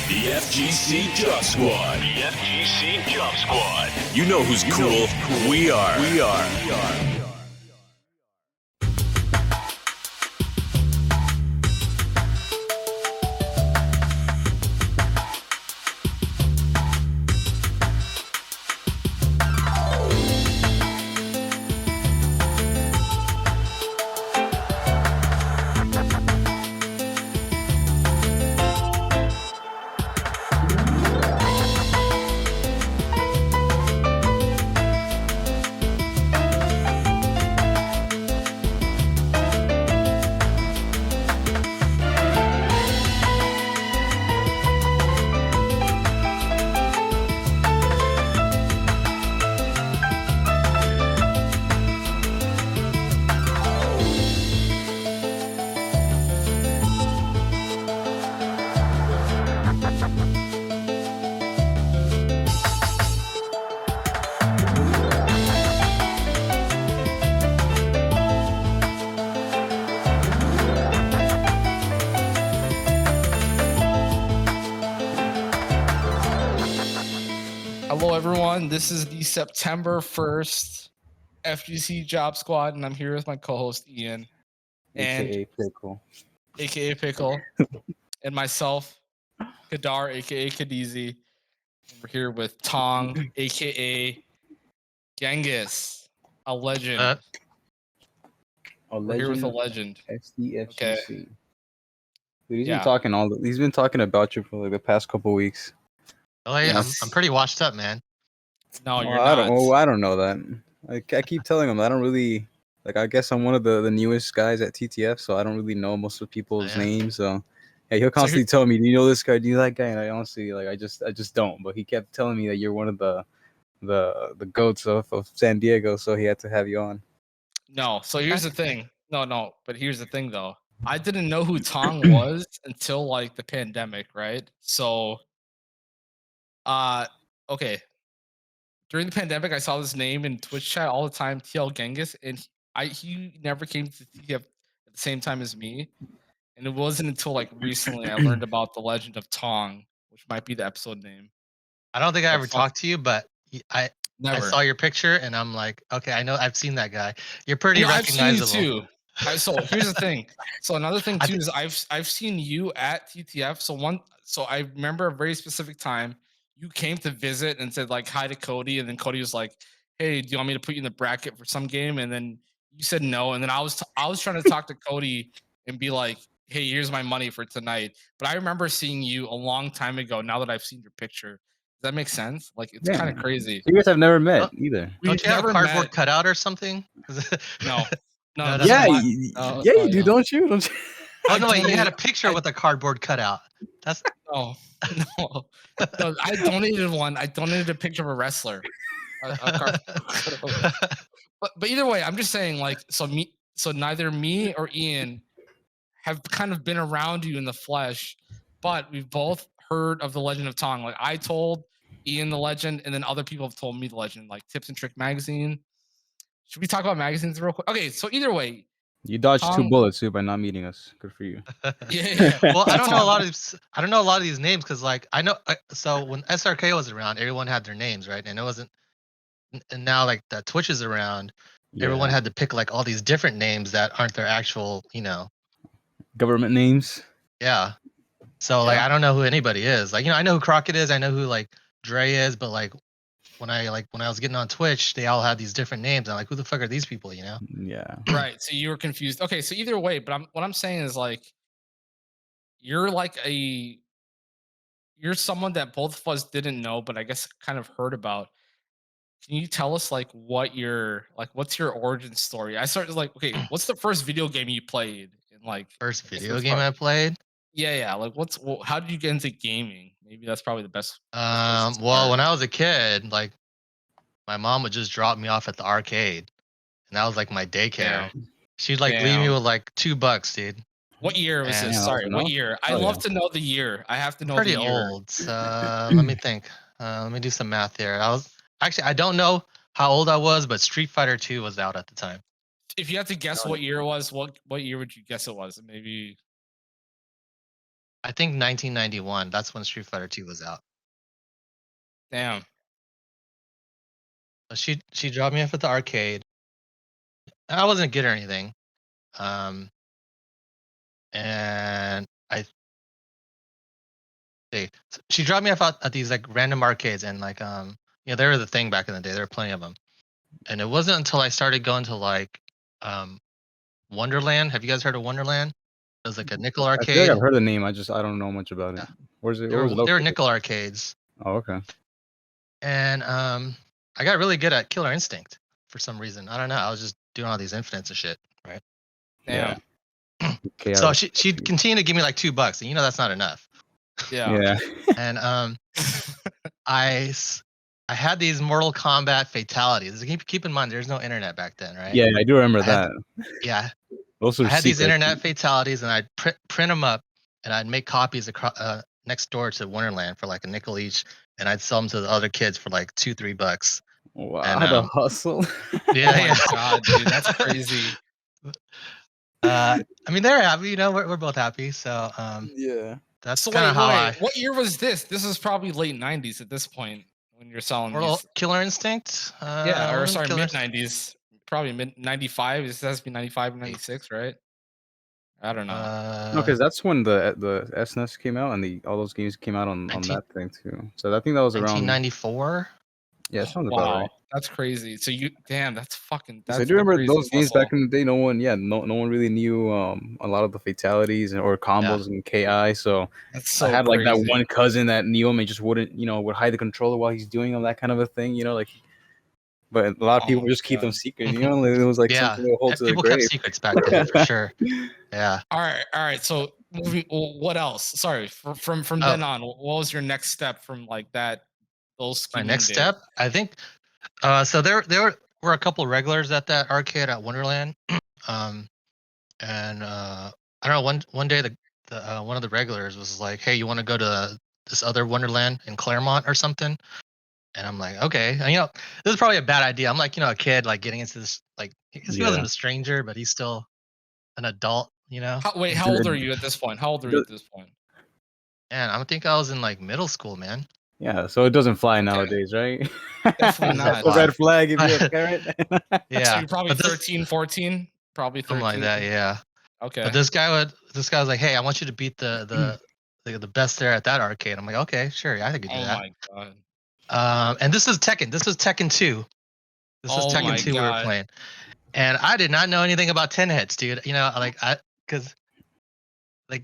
The FGC Job Squad. The FGC Job Squad. You know who's cool. We are. Hello, everyone. This is the September 1st FGC Job Squad, and I'm here with my co-host Ian, and AKA Pickle, and myself, Kadar, aka Kadizi. And we're here with Tong, aka Genghis, a legend. We're here with a legend. FGC. Okay. Dude, he's been talking about you for like the past couple weeks. Oh yeah, Yes. I'm pretty washed up, man. No, you're I not. don't know that. I keep telling him I don't really like. I guess I'm one of the newest guys at TTF, so I don't really know most of people's names. So yeah, he'll constantly tell me, "Do you know this guy? Do you know that guy?" And I honestly I just don't. But he kept telling me that you're one of the goats of San Diego, so he had to have you on. No. So here's the thing. No. But here's the thing, though. I didn't know who Tong was until like the pandemic, right? So, okay. During the pandemic, I saw this name in Twitch chat all the time, TL Genghis, and he never came to TTF at the same time as me. And it wasn't until like recently I learned about the legend of Tong, which might be the episode name. I don't think I ever talked to you, but I Never. saw your picture and I'm like, okay, I know I've seen that guy. You're pretty No, I've seen you recognizable. too. So here's the thing. So another thing too is I've seen you at TTF. So I remember a very specific time you came to visit and said like hi to Cody, and then Cody was like, "Hey, do you want me to put you in the bracket for some game?" And then you said no, and then I was trying to talk to Cody and be like, "Hey, here's my money for tonight." But I remember seeing you a long time ago. Now that I've seen your picture, does that make sense? Like it's kind of crazy. You guys have never met either. Don't you have a never cardboard met. cutout or something? No. No, that's Yeah, not- you do, don't you? Don't you? Oh no, wait, you had a donated- picture with a cardboard cutout. That's No. I donated one. I donated a picture of a wrestler. But either way, I'm just saying, like, so neither me or Ian have kind of been around you in the flesh, but we've both heard of the Legend of Tong. Like I told Ian the legend, and then other people have told me the legend, like Tips and Trick magazine. Should we talk about magazines real quick? Okay, so either way, You dodged two Tong- bullets too by not meeting us. Good for you. yeah. well, I don't know a lot of these. I don't know a lot of these names because, like, I know. So when SRK was around, everyone had their names, right? And it wasn't. And now, like, that Twitch is around, everyone had to pick like all these different names that aren't their actual, Government names. Yeah. So like, I don't know who anybody is. Like, I know who Crockett is. I know who like Dre is. But like, when I was getting on Twitch, they all had these different names. I'm like, who the fuck are these people? Yeah. Right. So you were confused. Okay. So either way, but what I'm saying is like, you're someone that both of us didn't know, but I guess kind of heard about. Can you tell us like what's your origin story? I started like, okay, what's the first video game you played? And like First video game I played. Yeah. Like how did you get into gaming? Maybe that's probably the best. Well, when I was a kid, like my mom would just drop me off at the arcade, and that was like my daycare. She'd like leave me with like $2, dude. What year was this? Sorry, what year? I love to know the year. I have to know Pretty the year. old. Let me think. Let me do some math here. I don't know how old I was, but Street Fighter 2 was out at the time. If you had to guess what year it was, what year would you guess it was? Maybe I think 1991. That's when Street Fighter 2 was out. Damn. She dropped me off at the arcade. I wasn't good or anything. And she dropped me off at these like random arcades, and like they were the thing back in the day. There were plenty of them. And it wasn't until I started going to like Wonderland. Have you guys heard of Wonderland? It was like a nickel I feel like arcade. I've heard the name. I don't know much about it. Yeah. Where's it? They Where was it were located? nickel arcades. Oh, okay. And I got really good at Killer Instinct for some reason. I don't know. I was just doing all these infinites and shit, right? Damn. Okay, So she'd continue to give me like $2, and that's not enough. Yeah. And I had these Mortal Kombat fatalities. Keep in mind, there's no internet back then, right? Yeah, I do remember that. Yeah. Those are I had these secret. internet fatalities, and I'd print them up, and I'd make copies next door to Wonderland for like a nickel each, and I'd sell them to the other kids for like $2-3. Wow, And, the hustle. Yeah, Oh my god, dude, that's crazy. I mean, they're happy. We're both happy. So Yeah. that's So kind of how I. What year was this? This is probably late 90s at this point when you're selling Mortal these. Killer Instinct. Yeah, or sorry, Killer mid 90s. Probably mid 95. This has to be 95 or 96, right? I don't know. No, because that's when the SNES came out, and all those games came out on that thing too. So I think that was around 1994. Yeah, sounds about Wow, right. that's crazy. So that's fucking. So That's I do remember those games hustle. back in the day. No one really knew a lot of the fatalities or combos and KI. So, That's so I had like that crazy. one cousin that knew him and just wouldn't, would hide the controller while he's doing that kind of a thing. Like. But a lot of people just keep them secret. It was like something to hold to the people kept grave. secrets back then for sure. Yeah. All right. So what else? Sorry, from then on, what was your next step from like that? Those My next days? step, I think. So there were a couple regulars at that arcade at Wonderland, and I don't know. One day the one of the regulars was like, "Hey, you want to go to this other Wonderland in Claremont or something?" And I'm like, "Okay." And, this is probably a bad idea. I'm like, a kid like getting into this like because he wasn't a stranger, but he's still an adult. How old are you at this point? Man, I think I was in like middle school, man. Yeah, so it doesn't fly nowadays, right? Definitely not. A red flag if you're a parent. Yeah. So you're probably 13, 14, probably 13. Something like that, yeah. Okay. But this guy was like, "Hey, I want you to beat the best there at that arcade." I'm like, "Okay, sure, I think you do that." Oh my god. And this is Tekken. This was Tekken 2. This was Tekken 2 we were playing. And I did not know anything about 10 hits, dude. Because like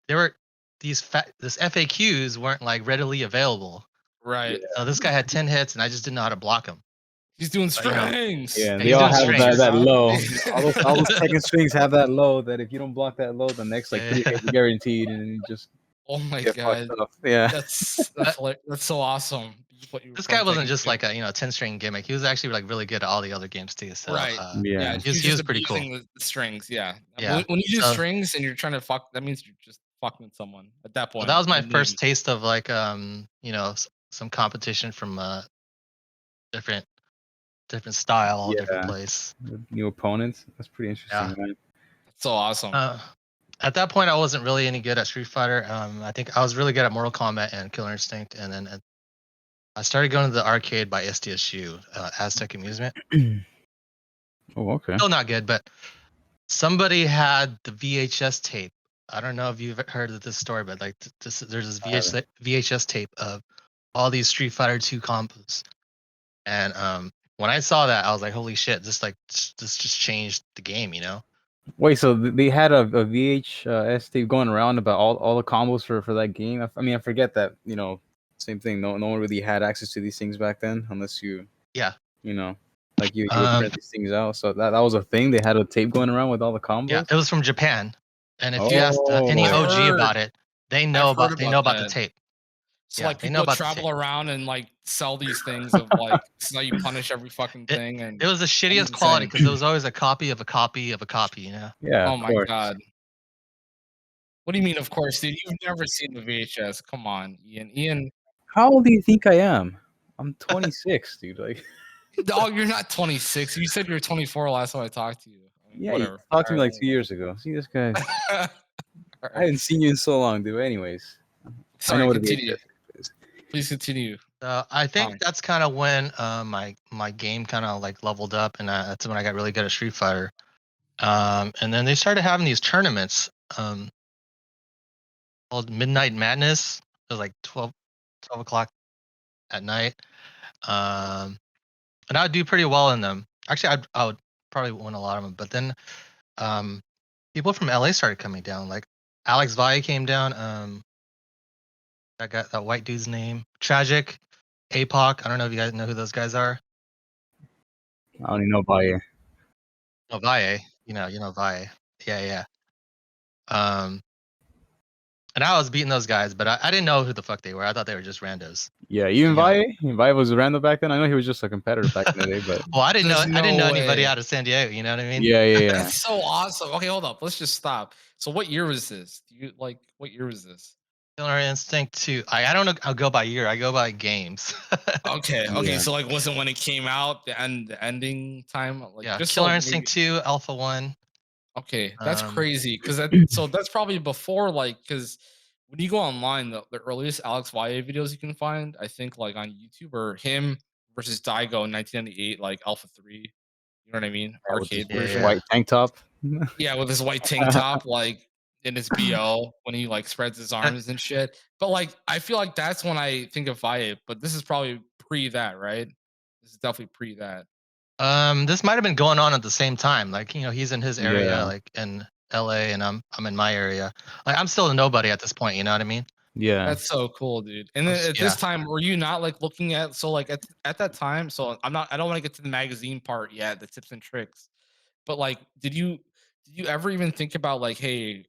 there were this FAQs weren't like readily available. Right. So this guy had 10 hits, and I just didn't know how to block him. He's doing strings. Yeah, and he's they all doing have strings. that low. all those Tekken strings have that low that if you don't block that low, the next like 3 hits guaranteed, and you just Oh my get god. fucked up. Yeah. That's so awesome. This guy wasn't just like a 10-string gimmick. He was actually like really good at all the other games too. So right. Yeah. He was pretty cool. The strings, yeah. Yeah. When you do strings and you're trying to fuck, that means you're just fucking with someone at that point. Well, that was my first taste of like some competition from different style, different place. New opponents. That's pretty interesting, man. That's so awesome. At that point, I wasn't really any good at Street Fighter. I think I was really good at Mortal Kombat and Killer Instinct, and then I started going to the arcade by SDSU, Aztec Amusement. Oh, okay. Still not good, but somebody had the VHS tape. I don't know if you've heard of this story, but like there's this VHS tape of all these Street Fighter 2 combos, and when I saw that, I was like, "Holy shit! This just changed the game," Wait, so they had a VHS tape going around about all the combos for that game? I mean, I forget that, same thing. No one really had access to these things back then unless you, like you would print these things out. So that was a thing. They had a tape going around with all the combos. Yeah, it was from Japan. And if you ask any OG about it, they know about the tape. So like people travel around and like sell these things of like this is how you punish every fucking thing. And it was the shittiest quality because it was always a copy of a copy of a copy, Yeah. Oh my god. What do you mean, of course, dude? You've never seen the VHS. Come on, Ian. How old do you think I am? I'm 26, dude. Like, dog, you're not 26. You said you were 24 last time I talked to you. Yeah, whatever. You talked to me like 2 years ago. See this guy. I hadn't seen you in so long, dude. Anyways, Sorry, I know what continue. it is. Please continue. I think Fine. that's kind of when my game kind of like leveled up, and that's when I got really good at Street Fighter. And then they started having these tournaments called Midnight Madness. It was like 12 o'clock at night. And I would do pretty well in them. Actually, I would probably win a lot of them. But then people from LA started coming down. Like Alex Valle came down. That white dude's name. Tragic. APOC. I don't know if you guys know who those guys are. I don't even know about you. Oh, Valle. You know Valle. Yeah. And I was beating those guys, but I didn't know who the fuck they were. I thought they were just randos. Yeah, even Yeah. Vi was random back then. I know he was just a competitor back in the day, but Well, I didn't There's know anybody way. out of San Diego. You know what I mean? yeah. That's so awesome. Okay, hold up. Let's just stop. So what year was this? What year was this? Killer Instinct 2. I don't know. I'll go by year. I go by games. Okay. Yeah. So like, wasn't when it came out the ending time? Like, Yeah. just Killer so Instinct 2, Alpha 1. Okay, that's Um, crazy because so that's probably before because when you go online, the earliest Alex Valle videos you can find, I think like on YouTube are him versus Daigo in 1998, like Alpha 3. You know what I mean? With his Arcade version. white tank top. Yeah, with his white tank top, like in his BO when he like spreads his arms and shit. But like I feel like that's when I think of Valle, but this is probably pre that, right? This is definitely pre that. this might have been going on at the same time. Like, he's in his area, Yeah. like in LA, and I'm in my area. Like, I'm still a nobody at this point. You know what I mean? Yeah. That's so cool, dude. And then at this time, were you not like looking at at that time? So I don't want to get to the magazine part yet, the tips and tricks. But like, did you ever even think about like, hey,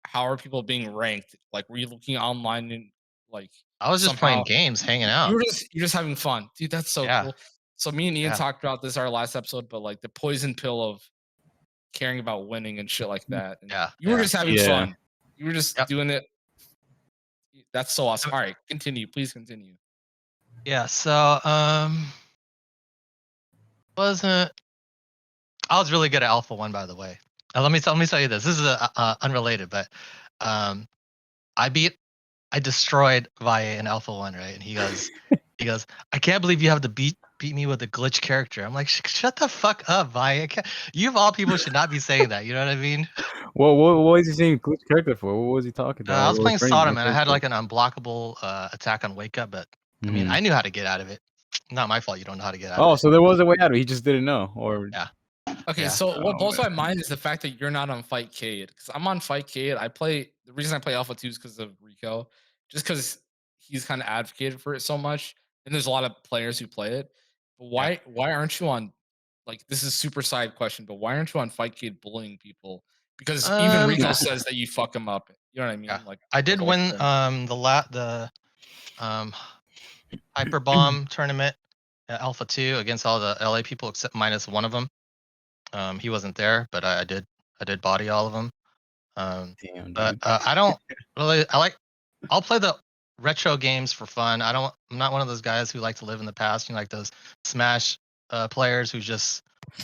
how are people being ranked? Like, were you looking online and like I was just somehow playing games, hanging out. you're just having fun, dude? That's so Yeah. cool. So me and Ian Yeah. talked about this our last episode, but like the poison pill of caring about winning and shit like that. And Yeah. you were just having Yeah. fun. You were just Yep. doing it. That's so awesome. All right, continue. Please continue. Yeah. So I was really good at Alpha 1, by the way. Let me tell you this. This is unrelated, but I destroyed Valle in Alpha 1, right? And he goes, I can't believe you have to beat me with a glitch character. I'm like, shut the fuck up, Valle. You of all people should not be saying that. You know what I mean? What was he saying glitch character for? What was he talking about? I was What playing training Sodom, and I had character? like an unblockable attack on Wake Up, but I mean, I knew how to get out of it. Not my fault you don't know how to get out of it. Oh, so there was a way out of it. He just didn't know, or Yeah. Okay, Yeah. so what Oh, blows man. my mind is the fact that you're not on Fightcade. Because I'm on Fightcade. The reason I play Alpha 2 is because of Rico, just because he's kind of advocated for it so much. And there's a lot of players who play it. But why aren't you on, like, this is super side question, but why aren't you on Fightcade bullying people? Because even Rico says that you fuck him up. You know what I mean? Yeah. Like, I the did whole win thing. the Hyper Bomb tournament at Alpha 2 against all the LA people except minus one of them. He wasn't there, but I did body all of them. Damn, But dude. I don't really. I'll play the retro games for fun. I'm not one of those guys who like to live in the past. Like those Smash players who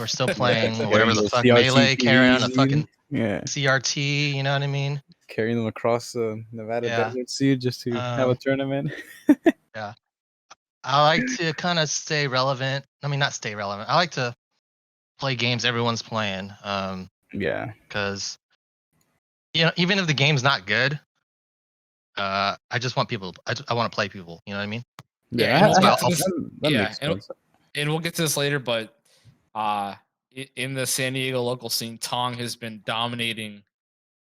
are still playing whatever the those fuck CRT Melee, carrying on a TVs, fucking yeah, CRT. You know what I mean? carrying them across the Nevada Yeah. desert sea just to have a tournament. Yeah. I like to kind of stay relevant. I mean, not stay relevant. I like to play games everyone's playing. Yeah, Because even if the game's not good, I just want people. I want to play people. You know what I mean? Yeah, and we'll get to that, this. that Yeah, makes sense. and we'll get to this later, but in the San Diego local scene, Tong has been dominating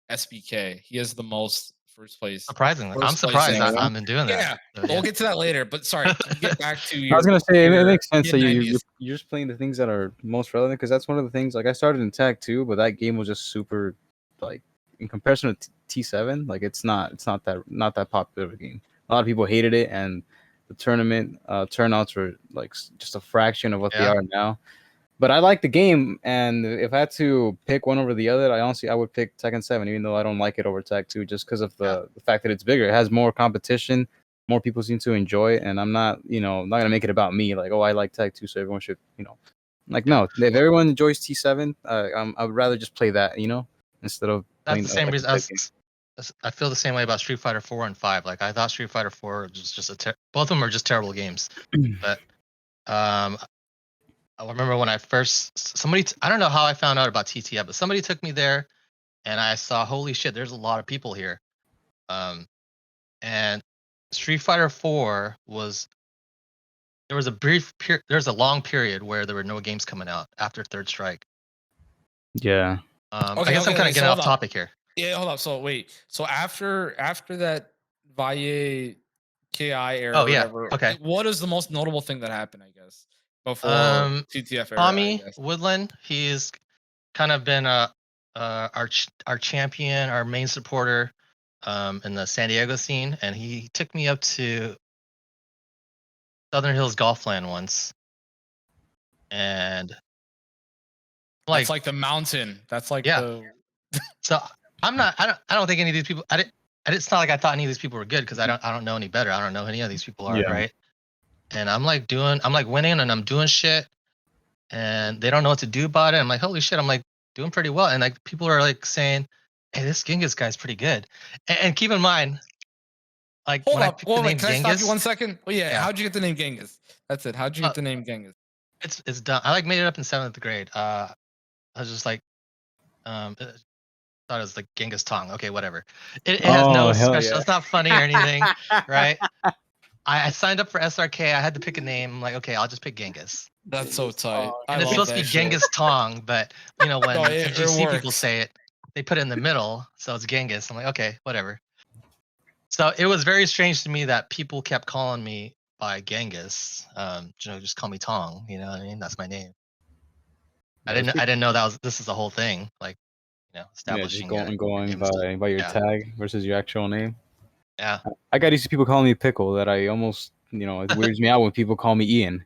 SBK. He has the most first place. Surprisingly, I'm First place surprised ever. I've been doing that. Yeah, So, but we'll get to that later. But sorry, can you get back to your? I was gonna say it your makes sense that mid-90s? you're just playing the things that are most relevant, because that's one of the things. Like, I started in Tag 2, but that game was just super, like, in comparison to T7, like it's not that popular of a game. A lot of people hated it, and the tournament turnouts were like just a fraction of what they Yeah. are now. But I like the game, and if I had to pick one over the other, I would pick Tekken 7, even though I don't like it over Tag 2, just because of the fact that it's bigger. It has more competition, more people seem to enjoy it, and I'm not gonna make it about me. Like, oh, I like Tag 2, so everyone should, like, no. If everyone enjoys T7, I would rather just play that, instead of that's playing the same like reason. a big game. I feel the same way about Street Fighter 4 and 5. Like I thought Street Fighter 4 was just both of them are just terrible games. But I remember when I first I don't know how I found out about TTF, but somebody took me there, and I saw, holy shit, there's a lot of people here. And Street Fighter 4 there was a long period where there were no games coming out after Third Strike. Yeah. I guess I'm kind of getting off topic here. Yeah, hold up. So wait. So after that Valle KI era, Oh or yeah. whatever, Okay. what is the most notable thing that happened? I guess before TTF era. Tommy Woodland, he's kind of been our champion, our main supporter in the San Diego scene, and he took me up to Southern Hills Golfland once, and that's like the mountain. That's like the. So I don't think any of these people. It's not like I thought any of these people were good, because I don't know any better. I don't know who any of these people are, right? And I'm like winning, and I'm doing shit, and they don't know what to do about it. I'm like, holy shit, I'm like doing pretty well, and like people are like saying, hey, this Genghis guy's pretty good. And keep in mind, like Hold when up. I picked the name Can Genghis, I stop you 1 second? Well, yeah. How'd you get the name Genghis? That's it. How'd you get the name Genghis? It's done. I like made it up in 7th grade. I was just like, thought it was like Genghis Tong. Okay, whatever. It has no special. It's not funny or anything, right? I signed up for SRK. I had to pick a name. I'm like, okay, I'll just pick Genghis. That's so tight. And it's supposed to be Genghis Tong, but when FGC people say it, they put it in the middle, so it's Genghis. I'm like, okay, whatever. So it was very strange to me that people kept calling me by Genghis. Just call me Tong. You know what I mean? That's my name. I didn't know this is the whole thing. Like, establishing. Yeah, just going by your tag versus your actual name. Yeah. I got these people calling me Pickle that I almost, it weirds me out when people call me Ian.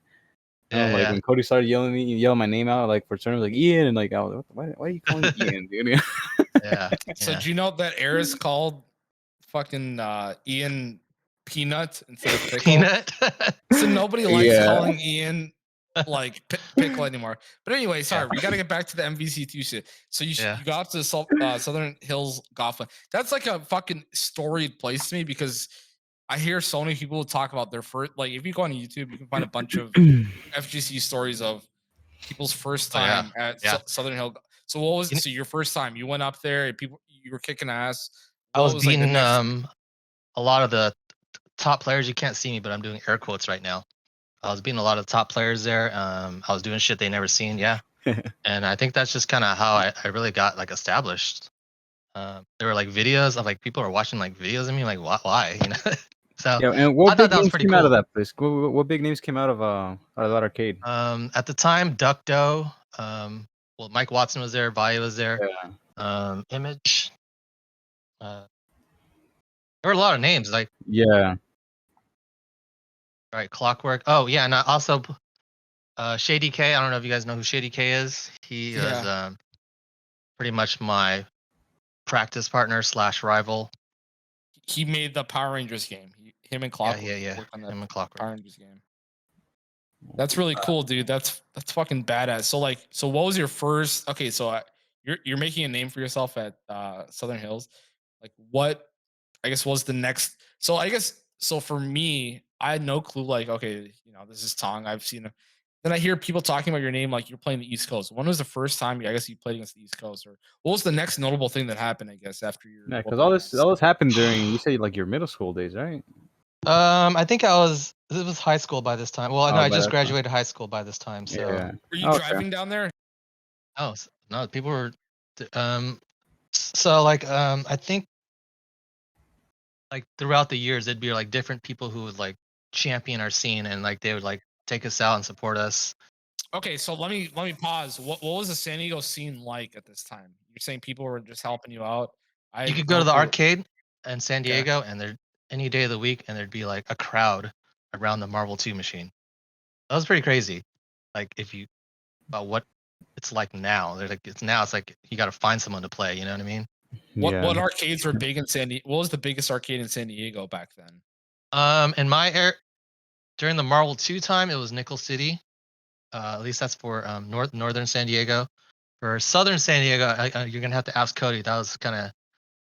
Like when Cody started yelling my name out, like for terms like Ian, and like, why are you calling me Ian, dude? So do you know that Eris called fucking Ian Peanut instead of Pickle? Peanut. So nobody likes calling Ian like Pickle anymore. But anyway, sorry, we got to get back to the MVC2 shit. So you got to Southern Hills Golfland. That's like a fucking storied place to me, because I hear so many people talk about their first. Like, if you go on YouTube, you can find a bunch of FGC stories of people's first time at Southern Hill. So what was so your first time? You went up there, and you were kicking ass. I was beating a lot of the top players. You can't see me, but I'm doing air quotes right now. I was beating a lot of top players there. I was doing shit they never seen. Yeah. And I think that's just kind of how I really got like established. There were like videos of like people are watching like videos of me, like why? So and what big names came out of that place? What big names came out of that arcade? At the time, Duck Doe. Mike Watson was there. Valle was there. Image. There were a lot of names. Like right, Clockwork. Oh yeah, and also Shady K. I don't know if you guys know who Shady K is. He is pretty much my practice partner / rival. He made the Power Rangers game. Him and Clockwork. Yeah. Him and Clockwork. Power Rangers game. That's really cool, dude. That's fucking badass. So what was your first? Okay, so you're making a name for yourself at Southern Hills. Like, what? I guess was the next. So for me, I had no clue. Like, okay, this is Tong. I've seen him. Then I hear people talking about your name, like you're playing the East Coast. When was the first time you played against the East Coast, or what was the next notable thing that happened? I guess after your because all this happened during, you say, like your middle school days, right? I think it was high school by this time. Well, no, I just graduated high school by this time. So were you driving down there? Oh no, people were. So like I think like throughout the years, it'd be like different people who would like champion our scene, and like they would like take us out and support us. Okay, so let me pause. What was the San Diego scene like at this time? You're saying people were just helping you out. You could go to the arcade in San Diego, and there any day of the week, and there'd be like a crowd around the Marvel 2 machine. That was pretty crazy. Like about what it's like now. They're like it's like you got to find someone to play. You know what I mean? What arcades were big in San Diego? What was the biggest arcade in San Diego back then? In my during the Marvel 2 time, it was Nickel City. At least that's for northern San Diego. For southern San Diego, you're gonna have to ask Cody. That was kind of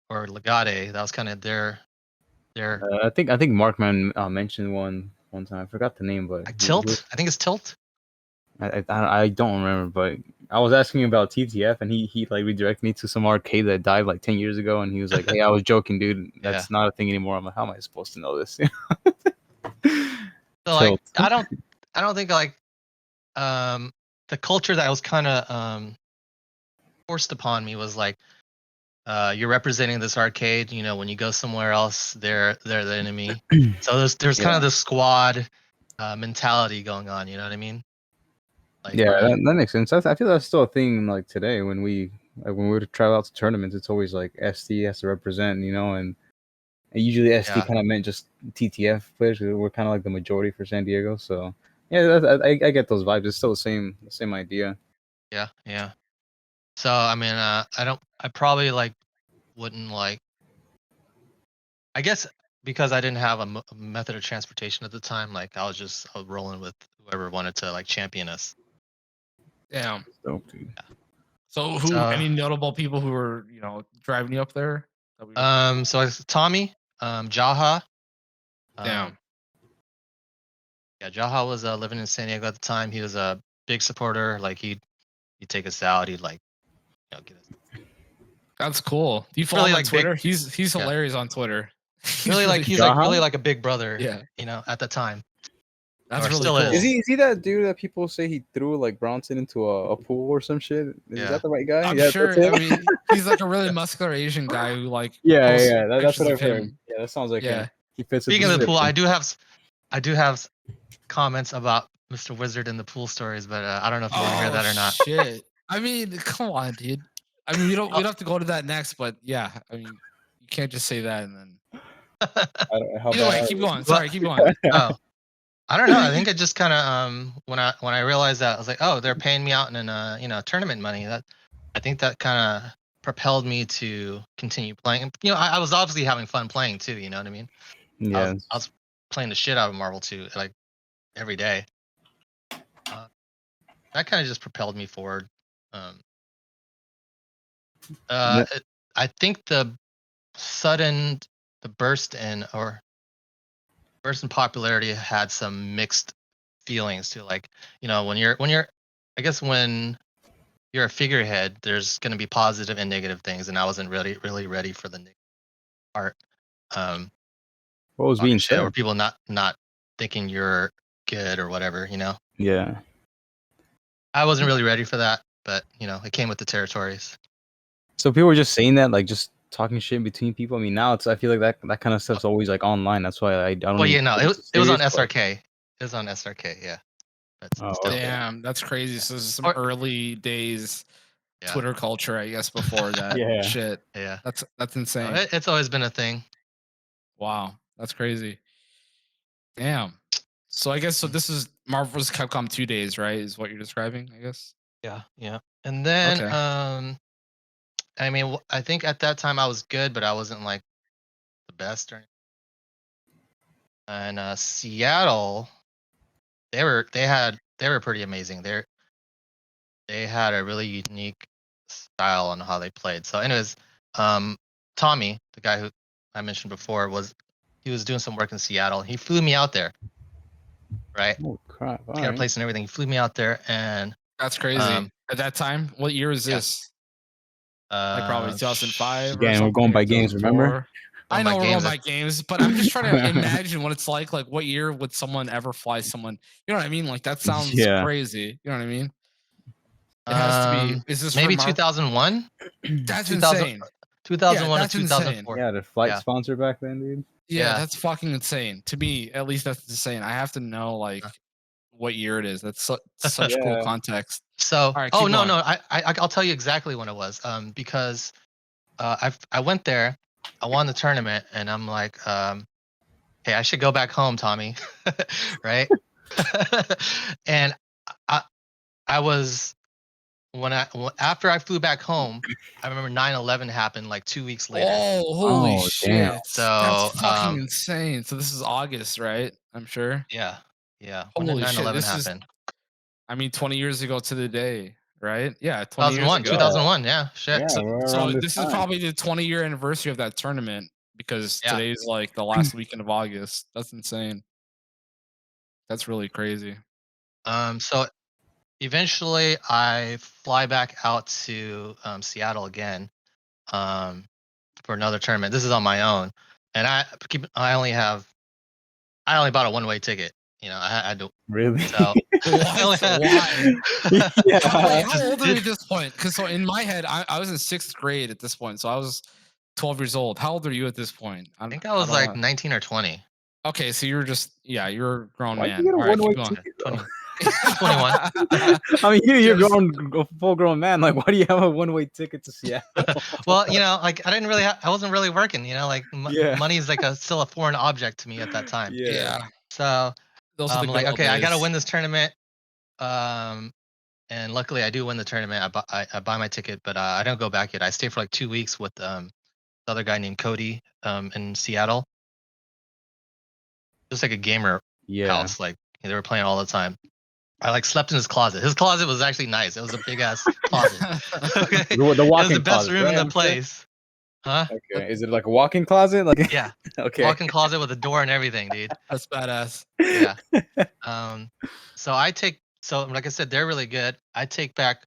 or Legate. That was kind of their I think Markman mentioned one time. I forgot the name, but Tilt. I think it's Tilt. I don't remember, but I was asking him about TTF, and he like redirected me to some arcade that died like 10 years ago, and he was like, "Hey, I was joking, dude. That's not a thing anymore." I'm like, "How am I supposed to know this?" So like, I don't think like the culture that was kind of forced upon me was like, you're representing this arcade. You know, when you go somewhere else, they're the enemy. So there's kind of this squad mentality going on. You know what I mean? Like, Yeah, that makes sense. I feel that's still a thing like today when we would travel out to tournaments. It's always like SD has to represent, and usually SD kind of meant just TTF players. We're kind of like the majority for San Diego. So yeah, I get those vibes. It's still the same idea. Yeah. So I mean, I probably like wouldn't like. I guess because I didn't have a method of transportation at the time, like I was rolling with whoever wanted to like champion us. Damn. Dope, dude. So any notable people who were driving you up there? So it's Tommy, Jaha. Damn. Yeah, Jaha was living in San Diego at the time. He was a big supporter. Like he'd take us out. He'd like get us. That's cool. Do you follow him on Twitter? He's hilarious on Twitter. Really like he's like really like a big brother. Yeah. At the time. That's really still cool. Is he that dude that people say he threw like Bronson into a pool or some shit? Is that the right guy? I'm yeah, sure. I mean, he's like a really muscular Asian guy who like. That's what I've heard. Yeah, that sounds like him. He fits. Speaking of the pool, I do have comments about Mr. Wizard and the pool stories, but I don't know if you want to hear that or not. Shit. I mean, come on, dude. I mean, we don't have to go to that next, but yeah, I mean, you can't just say that and then. Either way, keep going. Sorry, keep going. Oh, I don't know. I think it just kind of when I realized that I was like, oh, they're paying me out in tournament money. I think that kind of propelled me to continue playing. I was obviously having fun playing too. You know what I mean? Yeah. I was playing the shit out of Marvel 2 like every day. That kind of just propelled me forward. I think the burst in popularity had some mixed feelings too. Like, when you're I guess when you're a figurehead, there's going to be positive and negative things, and I wasn't really ready for the negative part. What was being said? Or people not thinking you're good or whatever, Yeah. I wasn't really ready for that, but it came with the territories. So people were just saying that, like just talking shit between people. I mean, now I feel like that kind of stuff's always like online. That's why I don't. Well, yeah, no, it was on SRK. It was on SRK, yeah. Damn, that's crazy. So this is some early days Twitter culture, I guess, before that shit. Yeah, that's insane. No, it's always been a thing. Wow, that's crazy. Damn. So I guess this is Marvel vs. Capcom 2 days, right? Is what you're describing, I guess. Yeah. And then I mean, I think at that time I was good, but I wasn't like the best or anything. And Seattle, they were pretty amazing. They had a really unique style on how they played. So anyways, Tommy, the guy who I mentioned before, he was doing some work in Seattle. He flew me out there. Right? Oh crap. He got a place and everything. He flew me out there, and that's crazy. At that time, what year is this? Like probably 2005. Again, we're going by games, remember? I know we're going by games, but I'm just trying to imagine what it's like. Like, what year would someone ever fly someone? You know what I mean? Like, that sounds crazy. You know what I mean? It has to be. Is this maybe 2001? That's insane. 2001 to 2004. Yeah, the flight sponsor back then, dude. Yeah, that's fucking insane. To me, at least that's insane. I have to know like what year it is. That's such cool context. So, no, I'll tell you exactly when it was. Because I went there, I won the tournament, and I'm like, hey, I should go back home, Tommy, right? And I was after I flew back home, I remember 9/11 happened like 2 weeks later. Oh, holy shit! Damn. So that's fucking insane. So this is August, right? I'm sure. Yeah. Holy When did 9/11 shit! happen? I mean, 20 years ago to the day. right? Yeah, 20 years 2001, ago. 2001. Yeah, shit. Yeah, we're So around this this is time. probably the 20-year anniversary of that tournament because Yeah. today's like the last weekend of August. That's insane. That's really crazy. So eventually I fly back out to Seattle again for another tournament. This is on my own, and I only bought a one-way ticket. You know, I had to. Really? So I only What? had- Why? Yeah. How old are you at this point? Because so in my head, I was in 6th grade at this point, so I was 12 years old. How old are you at this point? I think I was don't like know. 19 or 20. Okay, so you're you're a grown Why'd man. you get a All right, one-way keep going. ticket, 20, though? 21. I mean, you're Just- a full-grown man. Like, why do you have a one-way ticket to Seattle? Well, you know, like I wasn't really working. You know, like Yeah. money is like still a foreign object to me at that time. Yeah, So those are the I'm good like, old okay, I gotta days. win this tournament. And luckily I do win the tournament. I buy my ticket, but I don't go back yet. I stay for like 2 weeks with the other guy named Cody in Seattle. Just like a gamer Yeah. house. Like they were playing all the time. I like slept in his closet. His closet was actually nice. It was a big ass closet. Okay. The It was walk-in the best closet, room right? in the I'm sure? place. Huh? Okay. Is it like a walk-in closet? Like, Yeah. okay. Walk-in closet with a door and everything, dude. That's badass. Yeah. So like I said, they're really good. I take back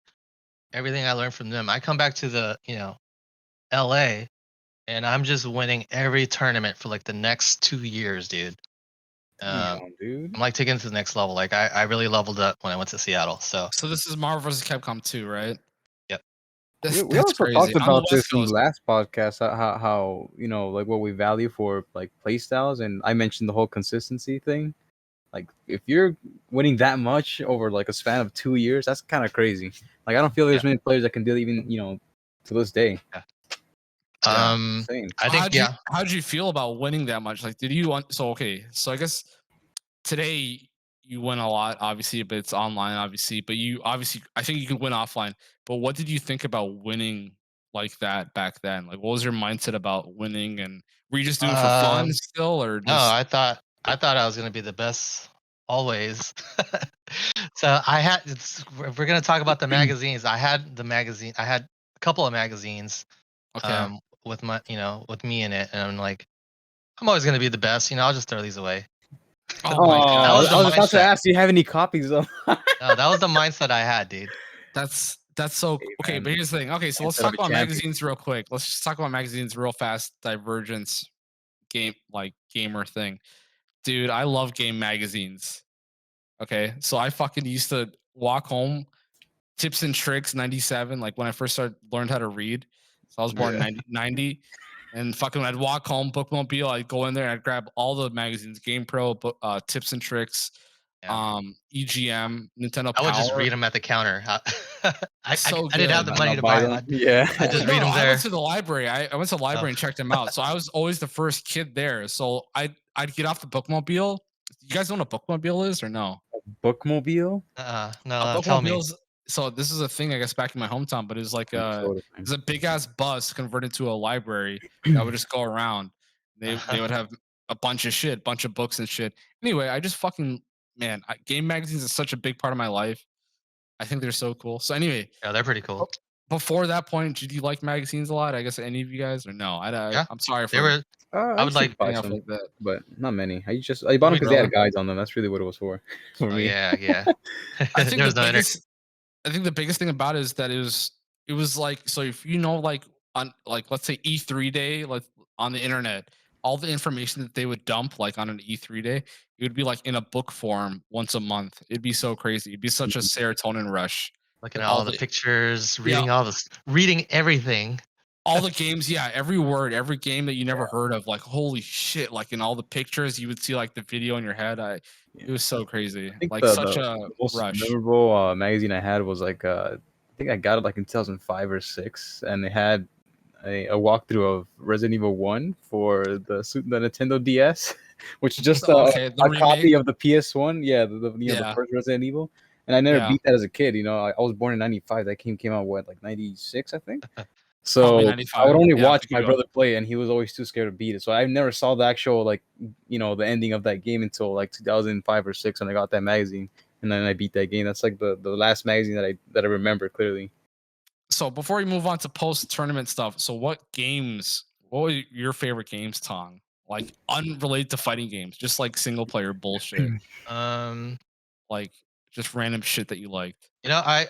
everything I learned from them. I come back to the, LA, and I'm just winning every tournament for like the next 2 years, dude. Damn, dude. I'm like taking it to the next level. Like I really leveled up when I went to Seattle. So So this is Marvel vs. Capcom 2, right? Yep. We That's also crazy. talked On the about West this in the Coast. last podcast, how like what we value for like play styles, and I mentioned the whole consistency thing. Like if you're winning that much over like a span of 2 years, that's kind of crazy. Like I don't feel there's Yeah. many players that can do it even to this day. Yeah. Insane. I think How'd you feel about winning that much? Like, did you want? So okay, so I guess today you win a lot, obviously, but it's online, obviously. But I think you can win offline. But what did you think about winning like that back then? Like, what was your mindset about winning? And were you just doing it for fun still, or no, just? I thought I was gonna be the best always. So I had. If we're gonna talk about the magazines, I had the magazine. I had a couple of magazines. Okay. With with me in it, and I'm like, I'm always gonna be the best. I'll just throw these away. Oh my That god. was I the was about to mindset. ask, do you have any copies of? No, that was the mindset I had, dude. That's so Hey, okay. man. But here's the thing. Okay, so let's Mindset of talk a about champion. magazines real quick. Let's just talk about magazines real fast. Divergence gamer thing. Dude, I love game magazines. Okay, so I fucking used to walk home, Tips and Tricks 97, like when I first learned how to read. So I was born in 90, and fucking I'd walk home, bookmobile, I'd go in there and I'd grab all the magazines, Game Pro, Tips and Tricks, Yeah. EGM, Nintendo I would just Power. read them at the counter. I So didn't have good. the money to buy them. Yeah. I just read them I there. went to the library. I went to the library Oh. and checked them out. So I was always the first kid there. So I'd get off the bookmobile. You guys know what a bookmobile is or no? Bookmobile. No, tell me. So this is a thing, I guess, back in my hometown, but it was like it's a big ass bus converted to a library that would just go around. They would have a bunch of shit, bunch of books and shit. Anyway, I just fucking game magazines is such a big part of my life. I think they're so cool. So anyway, Yeah, they're pretty cool. before that point, did you like magazines a lot? I guess any of you guys or no? Yeah, I'm sorry for they were. I would like buy off some, like that. but not many. I bought them because they had guides on them. That's really what it was for me. Yeah. I think There was no internet. I think the biggest thing about it is that it was like, so if like on like let's say E3 day, like on the internet, all the information that they would dump like on an E3 day, it would be like in a book form once a month. It'd be so crazy. It'd be such a serotonin rush. Looking at all the pictures, reading reading everything. All the games, yeah, every word, every game that you never heard of, like holy shit, like in all the pictures, you would see like the video in your head. It was so crazy, I think like the most rush. memorable magazine I had was like I think I got it like in 2005 or 6, and they had a walkthrough of Resident Evil 1 for the Nintendo DS, which is just a copy of the PS1. Yeah, the first Resident Evil. And I never beat that as a kid. I was born in 95. That came out like 96, I think. So I would only watch my brother play, and he was always too scared to beat it. So I never saw the actual the ending of that game until like 2005 or 6 when I got that magazine. and then I beat that game. That's like the last magazine that I remember clearly. So before we move on to post tournament stuff, so what were your favorite games, Tong? Like unrelated to fighting games, just like single player bullshit, like just random shit that you liked. You know, I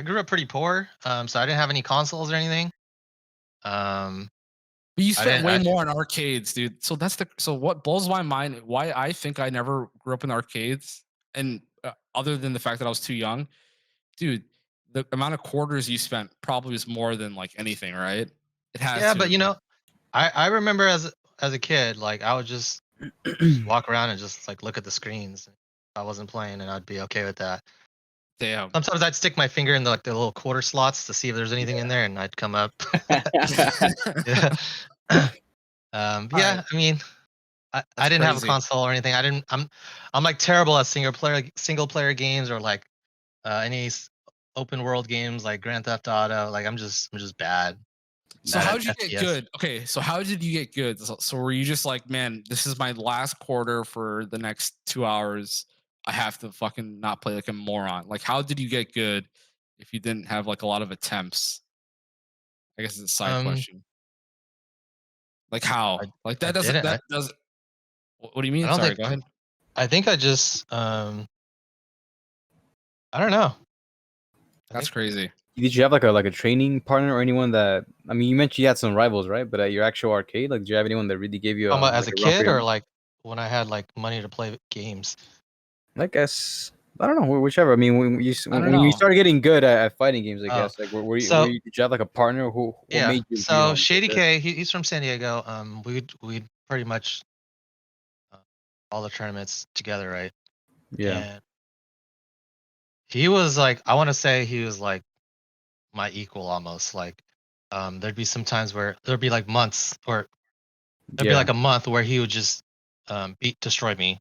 grew up pretty poor, so I didn't have any consoles or anything. But you I spent didn't. way more on arcades, dude. So what blows my mind, why I think I never grew up in arcades, and other than the fact that I was too young, dude, the amount of quarters you spent probably was more than like anything, right? It has Yeah, to but have you been. know, I remember as a kid, like I would just walk around and just like look at the screens. If I wasn't playing, and I'd be okay with that. Damn. Sometimes I'd stick my finger in the litn little quarter slots to see if there's anything in there, and I'd come up. Yeah. All right, Yeah. I mean, I that's didn't have a crazy. console or anything. I didn't. I'm like terrible at single player games or like any open world games like Grand Theft Auto. Like I'm just bad. So Bad how at did you get FPS. good? Okay, so how did you get good? So were you just like, man, this is my last quarter for the next 2 hours. I have to fucking not play like a moron. Like, how did you get good if you didn't have like a lot of attempts? I guess it's a side Um, question. Like how? I Like I that doesn't didn't. that does what do you I mean? don't Sorry, think. go ahead. I think I just I don't know. I That's think crazy. Did you have like a training partner or anyone that? I mean, you mentioned you had some rivals, right? But at your actual arcade, like, did you have anyone that really gave you talking about as like a a run for kid your or money? like when I had like money to play games. I guess I don't know, whichever. I mean, I don't when you know. started getting good at fighting games, I Oh, guess like so did you have like a partner who what yeah. made you So get Shady good? K, he's from San Diego. We'd pretty much uh, all the tournaments together, right? Yeah, And he was like, I want to say he was like my equal almost. Like, there'd be some times where there'd be like months, or there'd be yeah, like a month where he would just destroy me,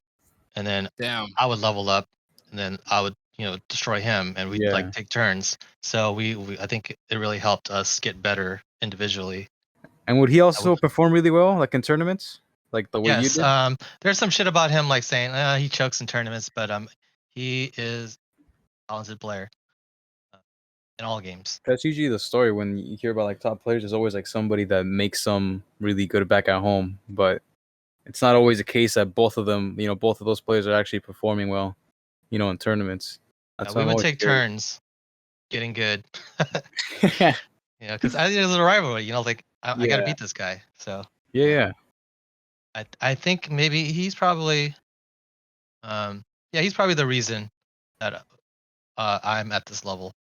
and then Damn. I would level up, and then I would destroy him, and we'd like yeah. take turns. So we I think it really helped us get better individually. And would he I would, also perform really well, like in tournaments, like the way you yes, did? there's some shit about him like saying he chokes in tournaments, but he is a talented player uh, in all games. That's usually the story when you hear about like top players. There's always like somebody that makes them really good back at home, but it's not always the case that both of them, both of those players are actually performing well, in tournaments. That's why We I'm would always take curious. turns getting good. Yeah, Because I think there's a rivalry. Like I got to yeah, beat this guy. So yeah. I think maybe he's probably yeah, he's probably the reason that I'm at this level.